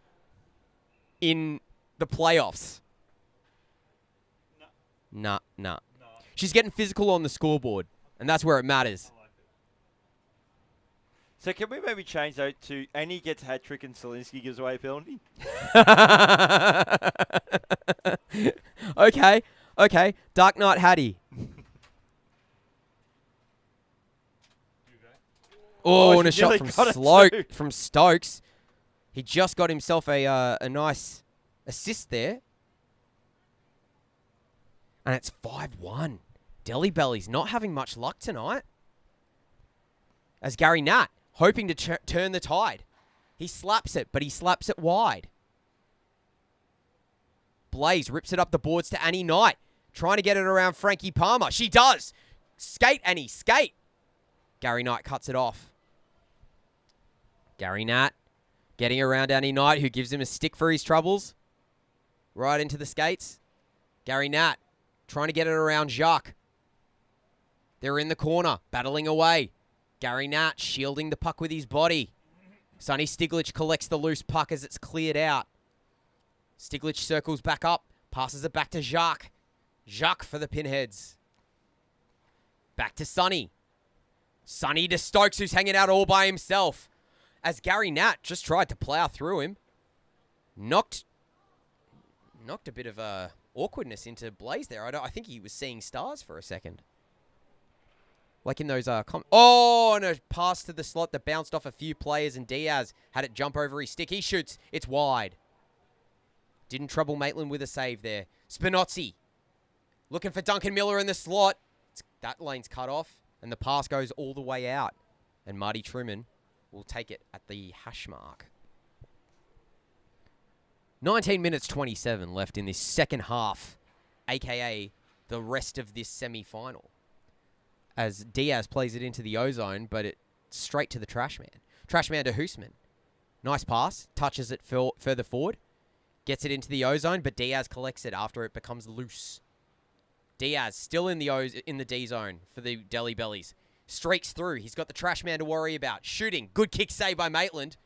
in the playoffs. Nah. She's getting physical on the scoreboard, and that's where it matters. So can we maybe change that to Annie gets hat trick and Zielinski gives away a penalty? Okay. Dark Knight Hattie. Oh, and a she shot nearly got it too. from Stokes. He just got himself a nice assist there. And it's 5-1. Delhi Belly's not having much luck tonight. As Gary Nat, hoping to turn the tide. He slaps it, but he slaps it wide. Blaze rips it up the boards to Annie Knight. Trying to get it around Frankie Palmer. She does. Skate, Annie, skate. Gary Knight cuts it off. Gary Nat getting around Annie Knight, who gives him a stick for his troubles. Right into the skates. Gary Nat trying to get it around Jacques. They're in the corner, battling away. Gary Nat shielding the puck with his body. Sonny Stiglich collects the loose puck as it's cleared out. Stiglich circles back up, passes it back to Jacques. Jacques for the Pinheads. Back to Sonny. Sonny to Stokes, who's hanging out all by himself. As Gary Nat just tried to plow through him. Knocked a bit of awkwardness into Blaze there. I think he was seeing stars for a second. Like in those... and a pass to the slot that bounced off a few players, and Diaz had it jump over his stick. He shoots. It's wide. Didn't trouble Maitland with a save there. Spinozzi looking for Duncan Miller in the slot. That lane's cut off, and the pass goes all the way out. And Marty Truman will take it at the hash mark. 19 minutes 27 left in this second half, a.k.a. the rest of this semi-final. As Diaz plays it into the O-zone, but it's straight to the Trashman. Trashman to Hoosman. Nice pass. Touches it further forward. Gets it into the O-zone, but Diaz collects it after it becomes loose. Diaz still in the D-zone for the Delhi Bellies. Streaks through. He's got the Trashman to worry about. Shooting. Good kick save by Maitland.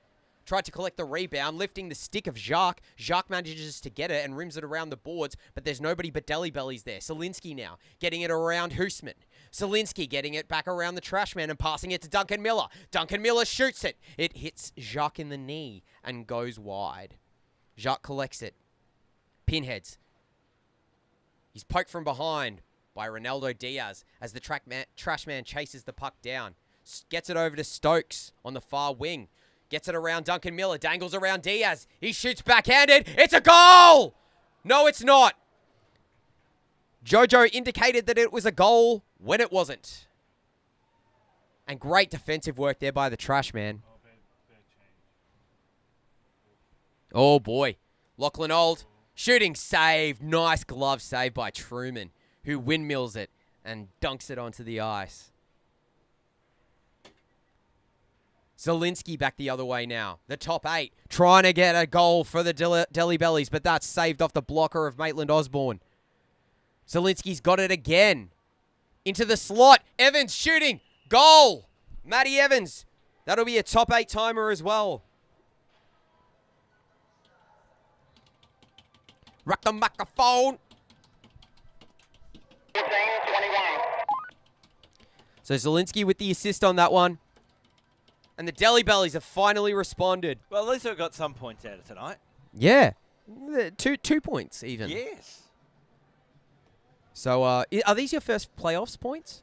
Tried to collect the rebound, lifting the stick of Jacques. Jacques manages to get it and rims it around the boards, but there's nobody but Delhi Bellies there. Zielinski now, getting it around Hoosman. Zielinski getting it back around the Trashman and passing it to Duncan Miller. Duncan Miller shoots it. It hits Jacques in the knee and goes wide. Jacques collects it. Pinheads. He's poked from behind by Ronaldo Diaz as the Trashman chases the puck down. Gets it over to Stokes on the far wing. Gets it around Duncan Miller. Dangles around Diaz. He shoots backhanded. It's a goal! No, it's not. Jojo indicated that it was a goal when it wasn't. And great defensive work there by the Trashman. Oh, boy. Lachlan Old Shooting save. Nice glove save by Truman, who windmills it and dunks it onto the ice. Zielinski back the other way now. The top 8 trying to get a goal for the Delhi Bellies, but that's saved off the blocker of Maitland Osborne. Zielinski's got it again. Into the slot. Evans shooting. Goal. Matty Evans. That'll be a top 8 timer as well. Rock the microphone. 21. So Zielinski with the assist on that one. And the Delhi Bellies have finally responded. Well, at least I got some points out of tonight. Yeah. 2 points even. Yes. So are these your first playoffs points?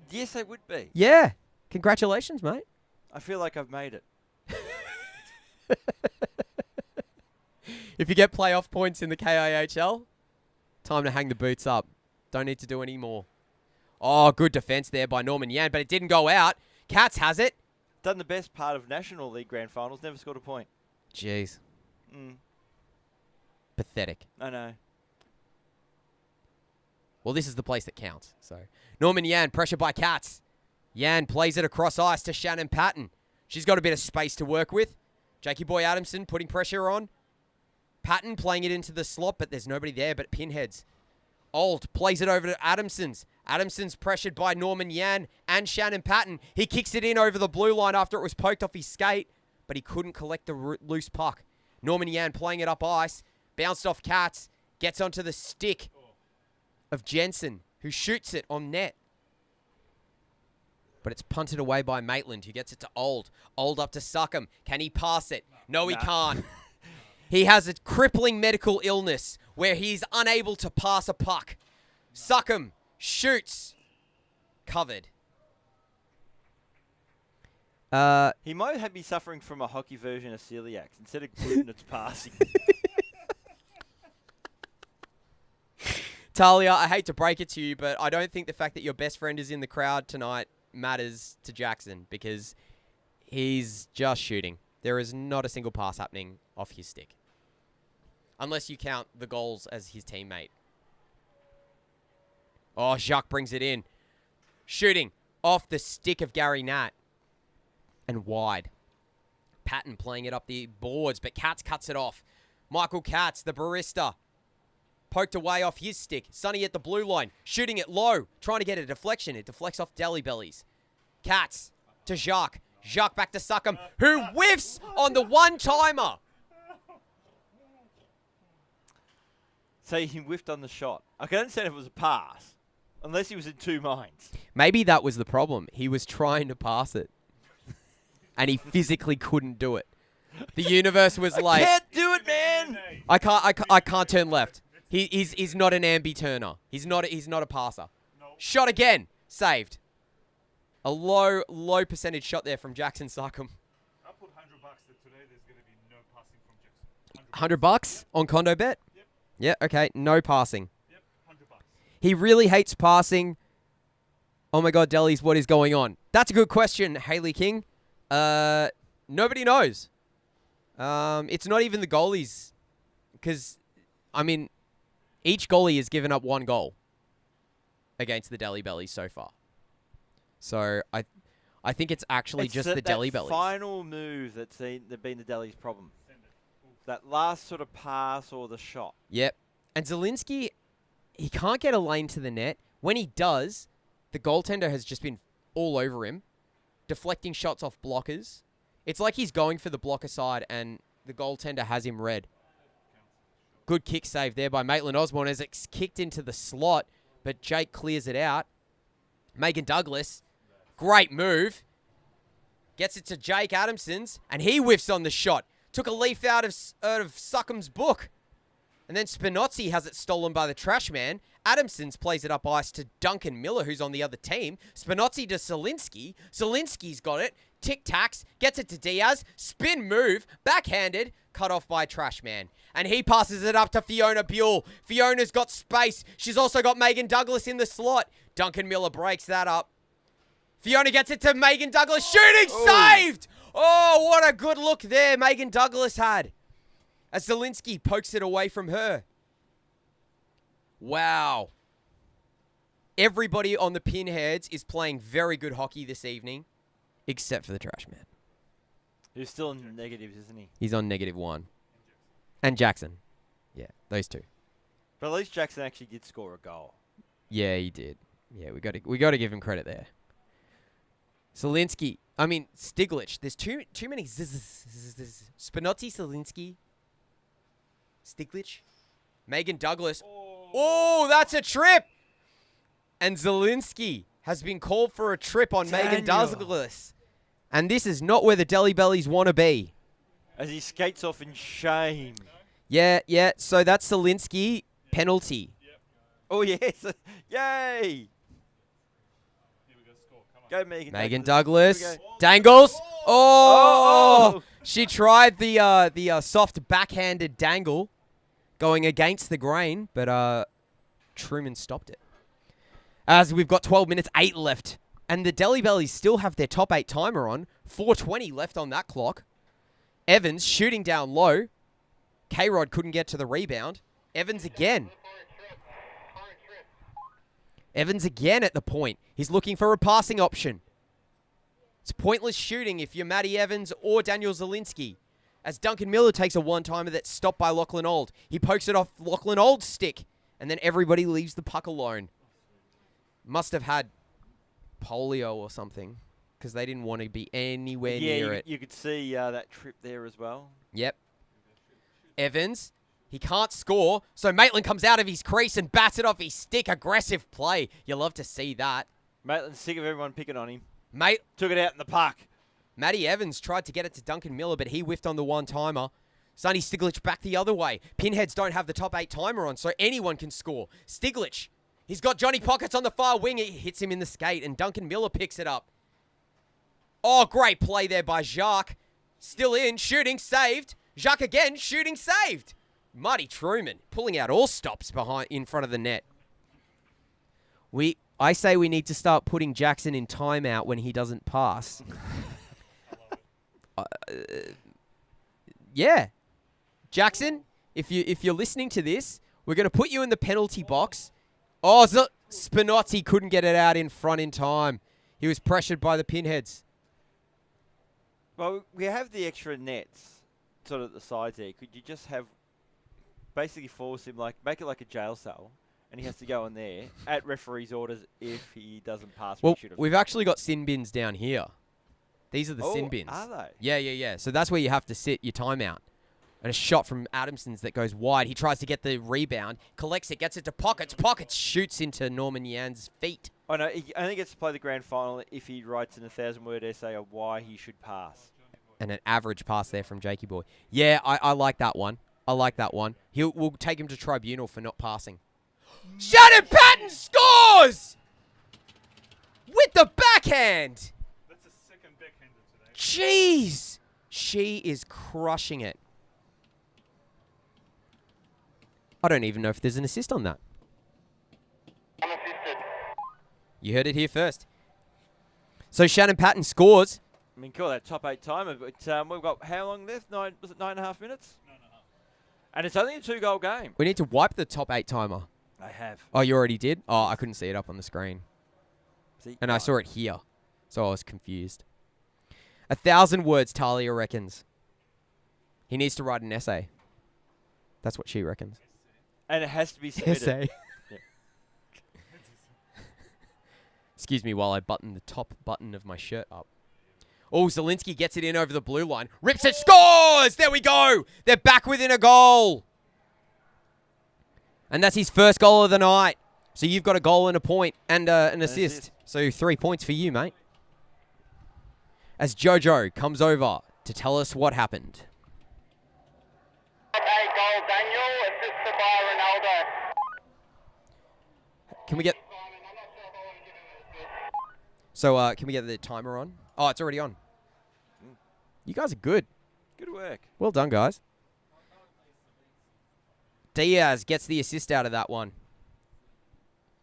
Yes, they would be. Yeah. Congratulations, mate. I feel like I've made it. If you get playoff points in the KIHL, time to hang the boots up. Don't need to do any more. Oh, good defense there by Norman Yan, but it didn't go out. Cats has it. Done the best part of National League Grand Finals, never scored a point. Jeez. Mm, Pathetic. I know. Well, this is the place that counts. So Norman Yan, pressure by Cats. Yan plays it across ice to Shannon Patton. She's got a bit of space to work with. Jakey Boy Adamson putting pressure on. Patton playing it into the slot, but there's nobody there but Pinheads. Old plays it over to Adamson's. Adamson's pressured by Norman Yan and Shannon Patton. He kicks it in over the blue line after it was poked off his skate, but he couldn't collect the loose puck. Norman Yan playing it up ice. Bounced off Cats. Gets onto the stick of Jensen, who shoots it on net. But it's punted away by Maitland, who gets it to Old. Old up to Suckham. Can he pass it? No, he can't. He has a crippling medical illness where he's unable to pass a puck. Suckham shoots. Covered. He might be suffering from a hockey version of celiac. Instead of gluten, it's passing. Talia, I hate to break it to you, but I don't think the fact that your best friend is in the crowd tonight matters to Jackson because he's just shooting. There is not a single pass happening off his stick. Unless you count the goals as his teammate. Oh, Jacques brings it in. Shooting off the stick of Gary Nat. And wide. Patton playing it up the boards, but Katz cuts it off. Michael Katz, the barista. Poked away off his stick. Sonny at the blue line. Shooting it low. Trying to get a deflection. It deflects off Delhi Bellies. Katz to Jacques. Jacques back to Suckham, who whiffs on the one-timer. So he whiffed on the shot. I can understand if it was a pass, unless he was in two minds. Maybe that was the problem. He was trying to pass it, and he physically couldn't do it. The universe was like, "Can't do it, man." I can't turn left. He's not an ambi turner. He's not a passer. No. Shot again, saved. A low percentage shot there from Jackson Suckham. I put $100 that today there's going to be no passing from Jackson. $100 on Condo Bet? Yep. Yeah, okay. No passing. Yep, $100. He really hates passing. Oh my God, Delhi's, what is going on? That's a good question, Haley King. Nobody knows. It's not even the goalies. Because, I mean, each goalie has given up 1 goal against the Delhi Bellies so far. So I think it's actually It's just the Delhi Bellies. Final move that's been the Delhi's problem. That last sort of pass or the shot. Yep. And Zielinski, he can't get a lane to the net. When he does, the goaltender has just been all over him, deflecting shots off blockers. It's like he's going for the blocker side and the goaltender has him read. Good kick save there by Maitland Osborne as it's kicked into the slot, but Jake clears it out. Megan Douglas, great move. Gets it to Jake Adamson's, and he whiffs on the shot. Took a leaf out of Suckham's book. And then Spinozzi has it stolen by the trash man. Adamson's plays it up ice to Duncan Miller, who's on the other team. Spinozzi to Zielinski. Zielinski's got it. Tic-tacs. Gets it to Diaz. Spin move. Backhanded. Cut off by trash man. And he passes it up to Fiona Buell. Fiona's got space. She's also got Megan Douglas in the slot. Duncan Miller breaks that up. Fiona gets it to Megan Douglas. Shooting saved! Oh, what a good look there Megan Douglas had. as Zielinski pokes it away from her. Wow. Everybody on the Pinheads is playing very good hockey this evening, except for the trash man. He's still in the negatives, isn't he? He's on -1. And Jackson. Yeah, those two. But at least Jackson actually did score a goal. Yeah, he did. Yeah, we got to give him credit there. Zielinski. I mean, Stiglitz. There's too many Spinotti, Zielinski, Stiglitz, Megan Douglas. Oh, that's a trip. And Zielinski has been called for a trip on Megan Douglas. And this is not where the Deli Bellies want to be. As he skates off in shame. Yeah. So that's Zielinski. Penalty. Oh, yes. Yay. Go, Megan. Megan Douglas. Dangles. Oh! She tried the soft backhanded dangle going against the grain, but Truman stopped it. As we've got 12 minutes 8 left. And the Deli Bellies still have their top 8 timer on. 4:20 left on that clock. Evans shooting down low. K-Rod couldn't get to the rebound. Evans again. Evans again at the point. He's looking for a passing option. It's pointless shooting if you're Matty Evans or Daniel Zielinski. As Duncan Miller takes a one-timer that's stopped by Lachlan Old. He pokes it off Lachlan Old's stick. And then everybody leaves the puck alone. Must have had polio or something, because they didn't want to be anywhere near it. You could see that trip there as well. Yep. Evans, he can't score, so Maitland comes out of his crease and bats it off his stick. Aggressive play. You love to see that. Maitland's sick of everyone picking on him. Took it out in the puck. Matty Evans tried to get it to Duncan Miller, but he whiffed on the one-timer. Sonny Stiglitz back the other way. Pinheads don't have the top 8 timer on, so anyone can score. Stiglitz, he's got Johnny Pockets on the far wing. He hits him in the skate, and Duncan Miller picks it up. Oh, great play there by Jacques. Still in, shooting, saved. Jacques again, shooting, saved. Marty Truman pulling out all stops in front of the net. I say we need to start putting Jackson in timeout when he doesn't pass. Yeah. Jackson, if you're listening to this, we're going to put you in the penalty box. Oh, Spinotti couldn't get it out in front in time. He was pressured by the Pinheads. Well, we have the extra nets sort of at the sides there. Could you just have basically force him, make it like a jail cell, and he has to go in there at referee's orders if he doesn't pass? Well, we've actually got sin bins down here. These are the sin bins. Are they? Yeah. So that's where you have to sit your timeout. And a shot from Adamson's that goes wide. He tries to get the rebound, collects it, gets it to Pockets. Pockets shoots into Norman Yan's feet. Oh, no, he only gets to play the grand final if he writes in a 1,000-word essay of why he should pass. And an average pass there from Jakey Boy. Yeah, I like that one. We'll take him to tribunal for not passing. Shannon Patton scores! With the backhand! That's the second backhander today. Jeez! She is crushing it. I don't even know if there's an assist on that. Unassisted. You heard it here first. So Shannon Patton scores. I mean, call that top 8 timer, but we've got how long left? Was it 9.5 minutes? 9.5. And it's only a 2-goal game. We need to wipe the top 8 timer. I have. Oh, you already did? Oh, I couldn't see it up on the screen. See, And I saw it here, so I was confused. 1,000 words, Talia reckons. He needs to write an essay. That's what she reckons. And it has to be submitted. Essay. Yeah. Excuse me while I button the top button of my shirt up. Oh, Zielinski gets it in over the blue line. Rips it, scores! There we go! They're back within a goal. And that's his first goal of the night. So you've got a goal and a point and an assist. So 3 points for you, mate. As Jojo comes over to tell us what happened. Top 8 goal, Daniel, assisted by Ronaldo. Can we get... I'm not sure if I want to give him an assist. So can we get the timer on? Oh, it's already on. You guys are good. Good work. Well done, guys. Diaz gets the assist out of that one.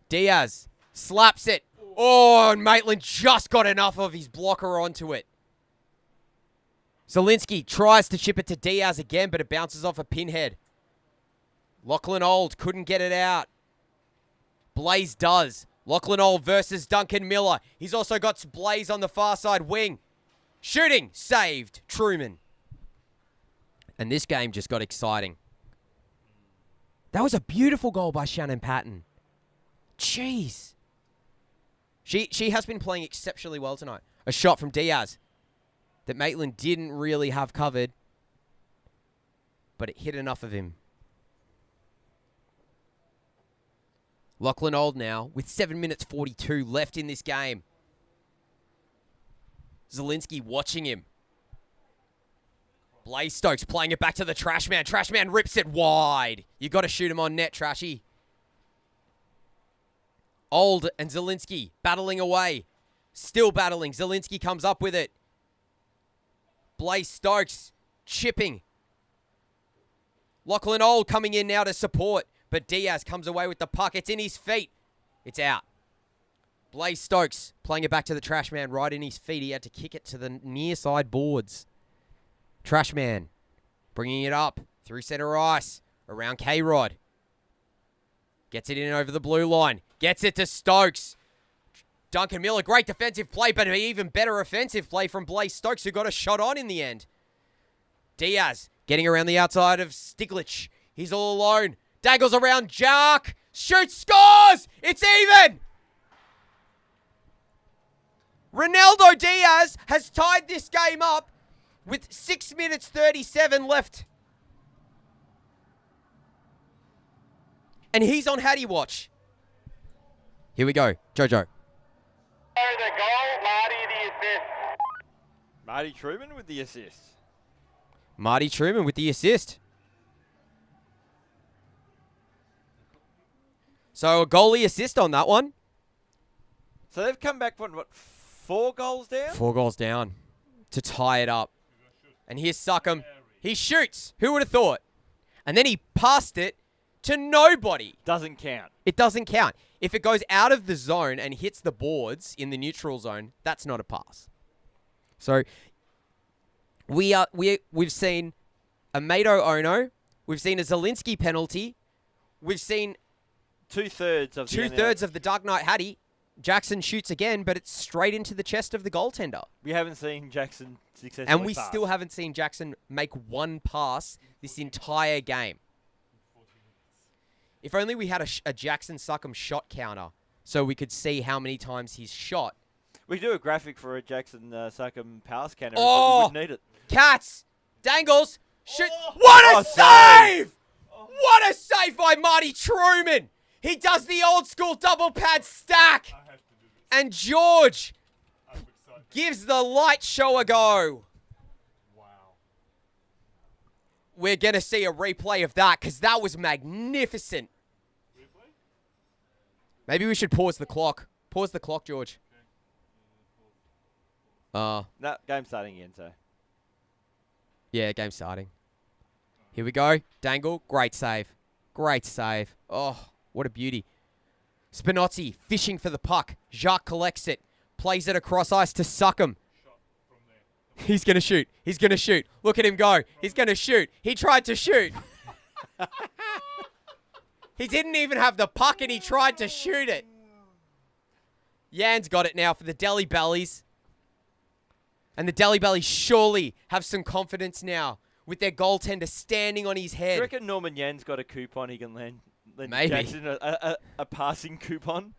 Diaz slaps it. Oh, and Maitland just got enough of his blocker onto it. Zielinski tries to chip it to Diaz again, but it bounces off a Pinhead. Lachlan Old couldn't get it out. Blaze does. Lachlan Old versus Duncan Miller. He's also got Blaze on the far side wing. Shooting. Saved. Truman. And this game just got exciting. That was a beautiful goal by Shannon Patton. Jeez. She has been playing exceptionally well tonight. A shot from Diaz that Maitland didn't really have covered, but it hit enough of him. Lachlan Old now with 7 minutes 42 left in this game. Zielinski watching him. Blaze Stokes playing it back to the trash man. Trash man rips it wide. You got to shoot him on net, Trashy. Old and Zielinski battling away. Still battling. Zielinski comes up with it. Blaze Stokes chipping. Lachlan Old coming in now to support. But Diaz comes away with the puck. It's in his feet. It's out. Blaze Stokes playing it back to the trash man right in his feet. He had to kick it to the near side boards. Trash man bringing it up through center ice. Around K-Rod. Gets it in over the blue line. Gets it to Stokes. Duncan Miller, great defensive play, but an even better offensive play from Blaze Stokes, who got a shot on in the end. Diaz getting around the outside of Stiglitz. He's all alone. Dangles around Jack. Shoots, scores! It's even! Ronaldo Diaz has tied this game up with 6 minutes 37 left. And he's on Hattie Watch. Here we go. Jojo. The goal, Marty the assist. Marty Truman with the assist. Marty Truman with the assist. So a goalie assist on that one. So they've come back from, what, 4 goals down? 4 goals down to tie it up. And here's Suckham. He shoots. Who would have thought? And then he passed it to nobody. Doesn't count. It doesn't count. If it goes out of the zone and hits the boards in the neutral zone, that's not a pass. So we've seen a Mato Ono. We've seen a Zielinski penalty. We've seen Two-thirds of the Dark Knight Hattie. Jackson shoots again, but it's straight into the chest of the goaltender. We haven't seen Jackson successfully And we pass. still haven't seen Jackson make one pass this entire game. If only we had a Jackson Suckham shot counter so we could see how many times he's shot. We could do a graphic for a Jackson Suckham pass counter, Oh! but we wouldn't need it. Cats! Dangles! Shoot! Oh! What a Oh, save! What a save by Marty Truman! He does the old school double pad stack! And George gives the light show a go. Wow. We're going to see a replay of that because that was magnificent. Replay? Maybe we should pause the clock. Pause the clock, George. No, game starting again, so. Yeah, game starting. Here we go. Dangle. Great save. Great save. Oh, what a beauty. Spinozzi fishing for the puck. Jacques collects it. Plays it across ice to Suckham. Shot from there. He's going to shoot. He's going to shoot. Look at him go. He's going to shoot. He tried to shoot. He didn't even have the puck and he tried to shoot it. Jan's got it now for the Delhi Bellies. And the Delhi Bellies surely have some confidence now with their goaltender standing on his Do head. you reckon Norman Yan's got a coupon he can lend Maybe. Jackson a passing coupon?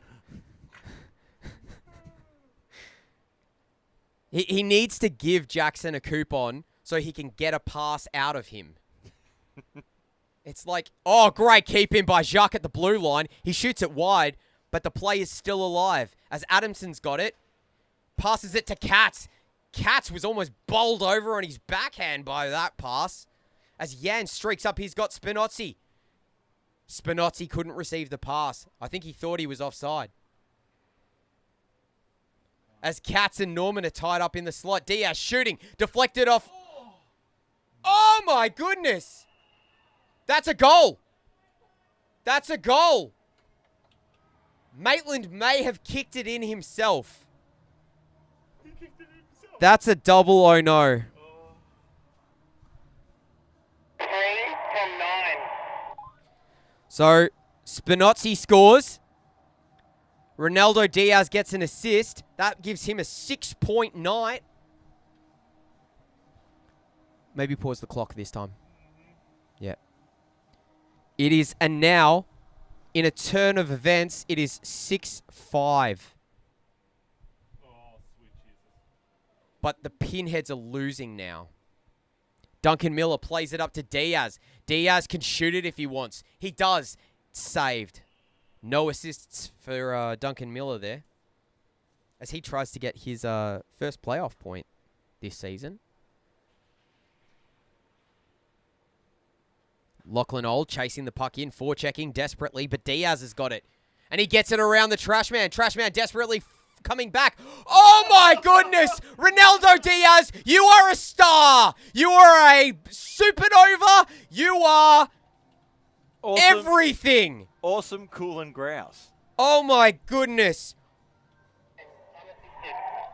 He needs to give Jackson a coupon so he can get a pass out of him. It's like, oh, great keep in by Jacques at the blue line. He shoots it wide, but the play is still alive. As Adamson's got it, passes it to Katz. Katz was almost bowled over on his backhand by that pass. As Jan streaks up, he's got Spinozzi. Spinozzi couldn't receive the pass. I think he thought he was offside. As Katz and Norman are tied up in the slot. Diaz shooting. Deflected off. Oh, my goodness. That's a goal. That's a goal. Maitland may have kicked it in himself. That's a double oh no. So, Spinozzi scores. Ronaldo Diaz gets an assist. That gives him a 6-point night. Maybe pause the clock this time. Yeah. It is, and now, in a turn of events, it is 6-5. Oh, sweet Jesus. But the Pinheads are losing now. Duncan Miller plays it up to Diaz. Diaz can shoot it if he wants. He does. It's saved. No assists for Duncan Miller there, as he tries to get his first playoff point this season. Lachlan Old chasing the puck in, forechecking desperately, but Diaz has got it. And he gets it around the trash man. Trash man desperately coming back. Oh my goodness! Ronaldo Diaz, you are a star! You are a supernova! You are Awesome, everything! awesome, cool, and grouse. Oh my goodness!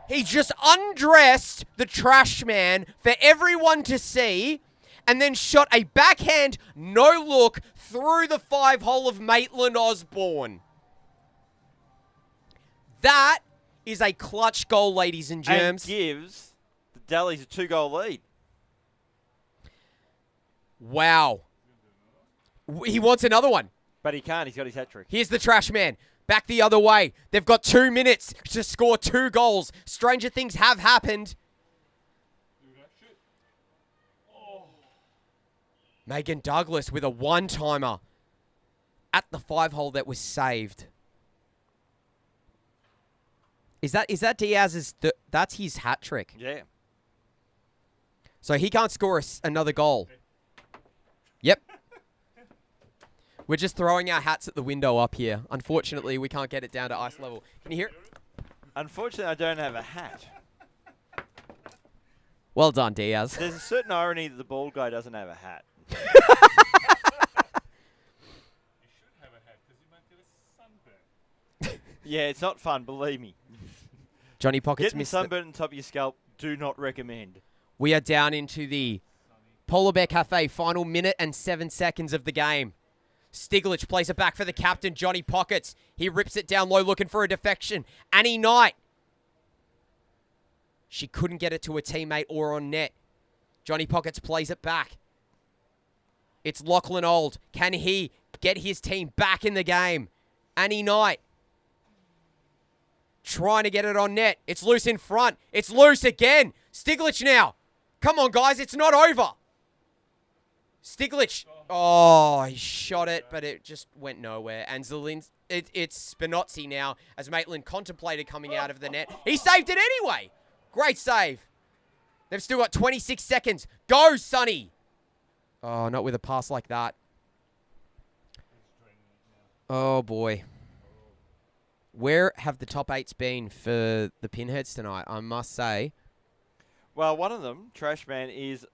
He just undressed the trash man for everyone to see, and then shot a backhand no-look through the 5-hole of Maitland Osborne. That is a clutch goal, ladies and germs. And gives the Dallies a 2-goal lead. Wow. He wants another one. But he can't. He's got his hat-trick. Here's the trash man. Back the other way. They've got 2 minutes to score 2 goals. Stranger things have happened. Megan Douglas with a one-timer at the 5-hole that was saved. Is that Diaz's? That's his hat trick. Yeah. So he can't score another goal. Yep. We're just throwing our hats at the window up here. Unfortunately, we can't get it down to ice level. Can you hear it? Unfortunately, I don't have a hat. Well done, Diaz. There's a certain irony that the bald guy doesn't have a hat. You should have a hat because you might get a sunburn. Yeah, it's not fun, believe me. Johnny Pockets Getting missed sunburn on top of your scalp, do not recommend. We are down into the Polar Bear Cafe final minute and 7 seconds of the game. Stiglich plays it back for the captain, Johnny Pockets. He rips it down low looking for a defection. Annie Knight. She couldn't get it to a teammate or on net. Johnny Pockets plays it back. It's Lachlan Old. Can he get his team back in the game? Annie Knight. Trying to get it on net. It's loose in front. It's loose again. Stiglich now. Come on, guys. It's not over. Stiglich. Oh, he shot it, but it just went nowhere. And it's Spinozzi now, as Maitland contemplated coming out of the net. He saved it anyway. Great save. They've still got 26 seconds. Go, Sonny. Oh, not with a pass like that. Oh, boy. Where have the top 8s been for the Pinheads tonight? I must say. Well, one of them, Trashman, is...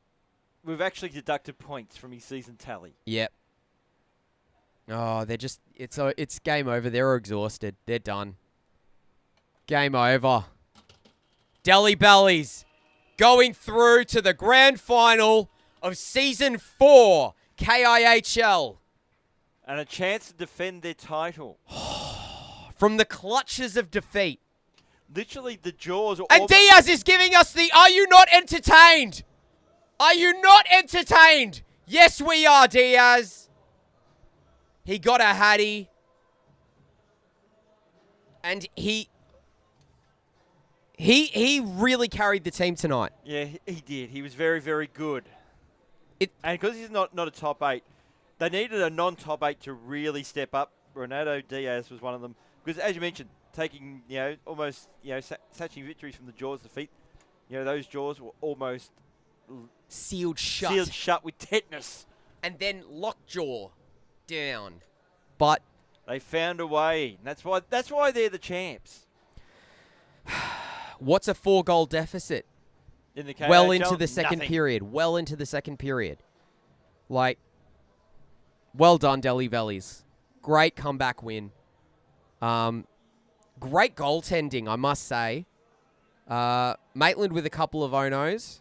We've actually deducted points from his season tally. Yep. Oh, they're just... It's game over. They're exhausted. They're done. Game over. Delhi Bellies going through to the grand final of Season 4 KIHL. And a chance to defend their title. From the clutches of defeat. Literally, the jaws... And Diaz is giving us the "Are you not entertained? Are you not entertained?" Yes, we are, Diaz. He got a hattie. And he really carried the team tonight. Yeah, he did. He was very, very good. And because he's not a top 8, they needed a non-top 8 to really step up. Ronaldo Diaz was one of them. Because, as you mentioned, taking, almost, snatching victories from the jaws of defeat. Those jaws were almost... Sealed shut. Sealed shut with tetanus. And then lockjaw down. But... They found a way. And that's why they're the champs. What's a 4-goal deficit? In the KHL, well into the second nothing. period. Well into the second period. Like, well done, Delhi Bellies. Great comeback win. Great goaltending, I must say. Maitland with a couple of onos,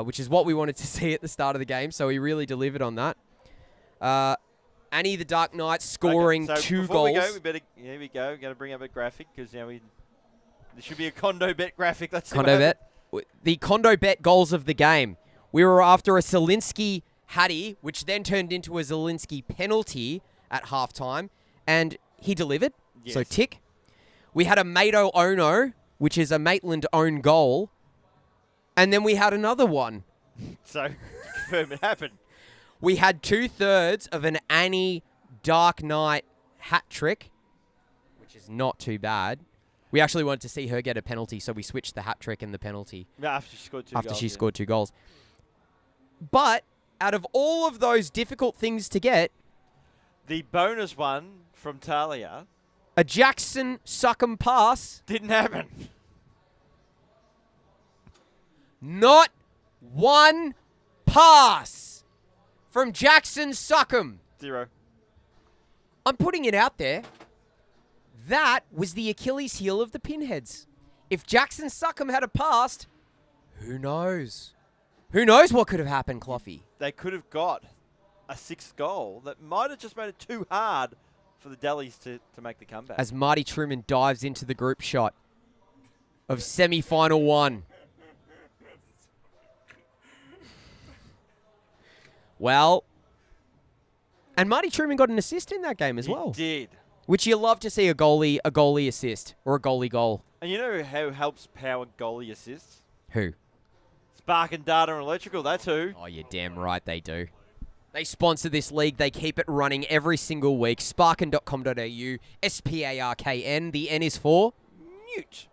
which is what we wanted to see at the start of the game, so he really delivered on that. Annie the Dark Knight scoring so 2 before goals. we go, we better, here we go. Got to bring up a graphic because now there should be a Condo Bet graphic. Let's see what Condo happens. Bet. The Condo Bet goals of the game. We were after a Zielinski Hattie, which then turned into a Zielinski penalty at halftime, and he delivered. So Yes. tick. We had a Mato Ono, which is a Maitland own goal, and then we had another one. So confirm it happened. We had 2/3 of an Annie Dark Knight hat trick, which is not too bad. We actually wanted to see her get a penalty, so we switched the hat trick and the penalty After she scored 2 after goals. she yeah. scored 2 goals. But out of all of those difficult things to get, The bonus one from Talia a Jackson Succum pass, didn't happen. not one pass from Jackson Succum. 0. I'm putting it out there. That was the Achilles heel of the Pinheads. If Jackson Succum had a passed, who knows? Who knows what could have happened, Cloughy? They could have got a 6th goal that might have just made it too hard for the Dellies to make the comeback. As Marty Truman dives into the group shot of semi-final 1. Well, and Marty Truman got an assist in that game as well, He did. which you love to see a goalie assist or a goalie goal. And you know who helps power goalie assists? Who? Spark and Data and Electrical, that's who. Oh, you're damn right they do. They sponsor this league. They keep it running every single week. Sparkin.com.au, SPARKN. The N is for Newt.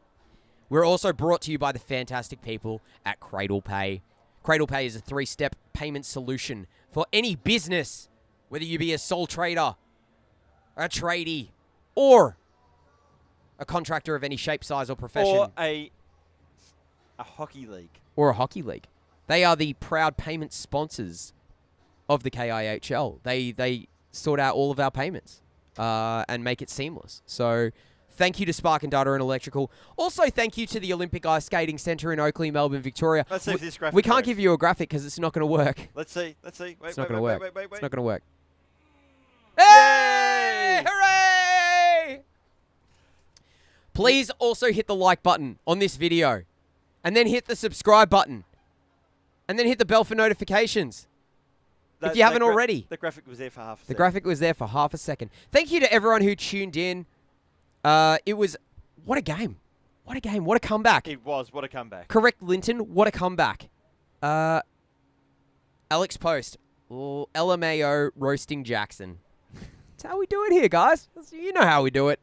We're also brought to you by the fantastic people at Cradle Pay. Cradle Pay is a 3-step payment solution for any business, whether you be a sole trader, a tradie, or a contractor of any shape, size, or profession. Or a hockey league. Or a hockey league. They are the proud payment sponsors of the KIHL. They sort out all of our payments and make it seamless. So thank you to Spark and Data and Electrical. Also, thank you to the Olympic Ice Skating Centre in Oakley, Melbourne, Victoria. Let's see if this graphic We can't works. give you a graphic because it's not going to work. Let's see. Wait, It's not wait, going to wait, work. wait, wait, It's wait. not going to work. Yay! Hey! Hooray! Please also hit the like button on this video. And then hit the subscribe button. And then hit the bell for notifications. If you haven't already. The graphic was there for half a The second. graphic was there for half a second. Thank you to everyone who tuned in. It was... What a game. What a game. What a comeback. It was. What a comeback. Correct, Linton. What a comeback. Alex Post. LMAO roasting Jackson. That's how we do it here, guys. You know how we do it.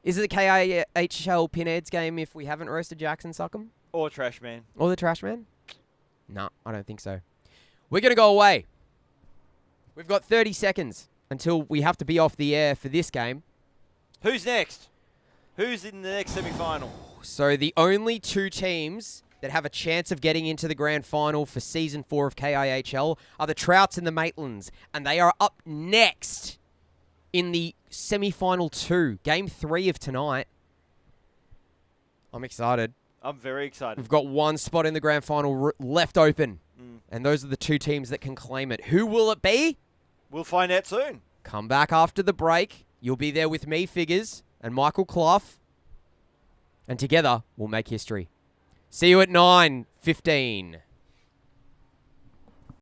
Is it the KIHL Pinheads game if we haven't roasted Jackson Succum? Or Trash Man. Or the Trash Man? No, I don't think so. We're going to go away. We've got 30 seconds until we have to be off the air for this game. Who's next? Who's in the next semi-final? So the only 2 teams that have a chance of getting into the grand final for Season 4 of KIHL are the Trouts and the Maitlands. And they are up next in the semi-final 2, Game 3 of tonight. I'm excited. I'm very excited. We've got 1 spot in the grand final left open. Mm. And those are the 2 teams that can claim it. Who will it be? We'll find out soon. Come back after the break. You'll be there with me, Figures, and Michael Clough. And together, we'll make history. See you at 9:15.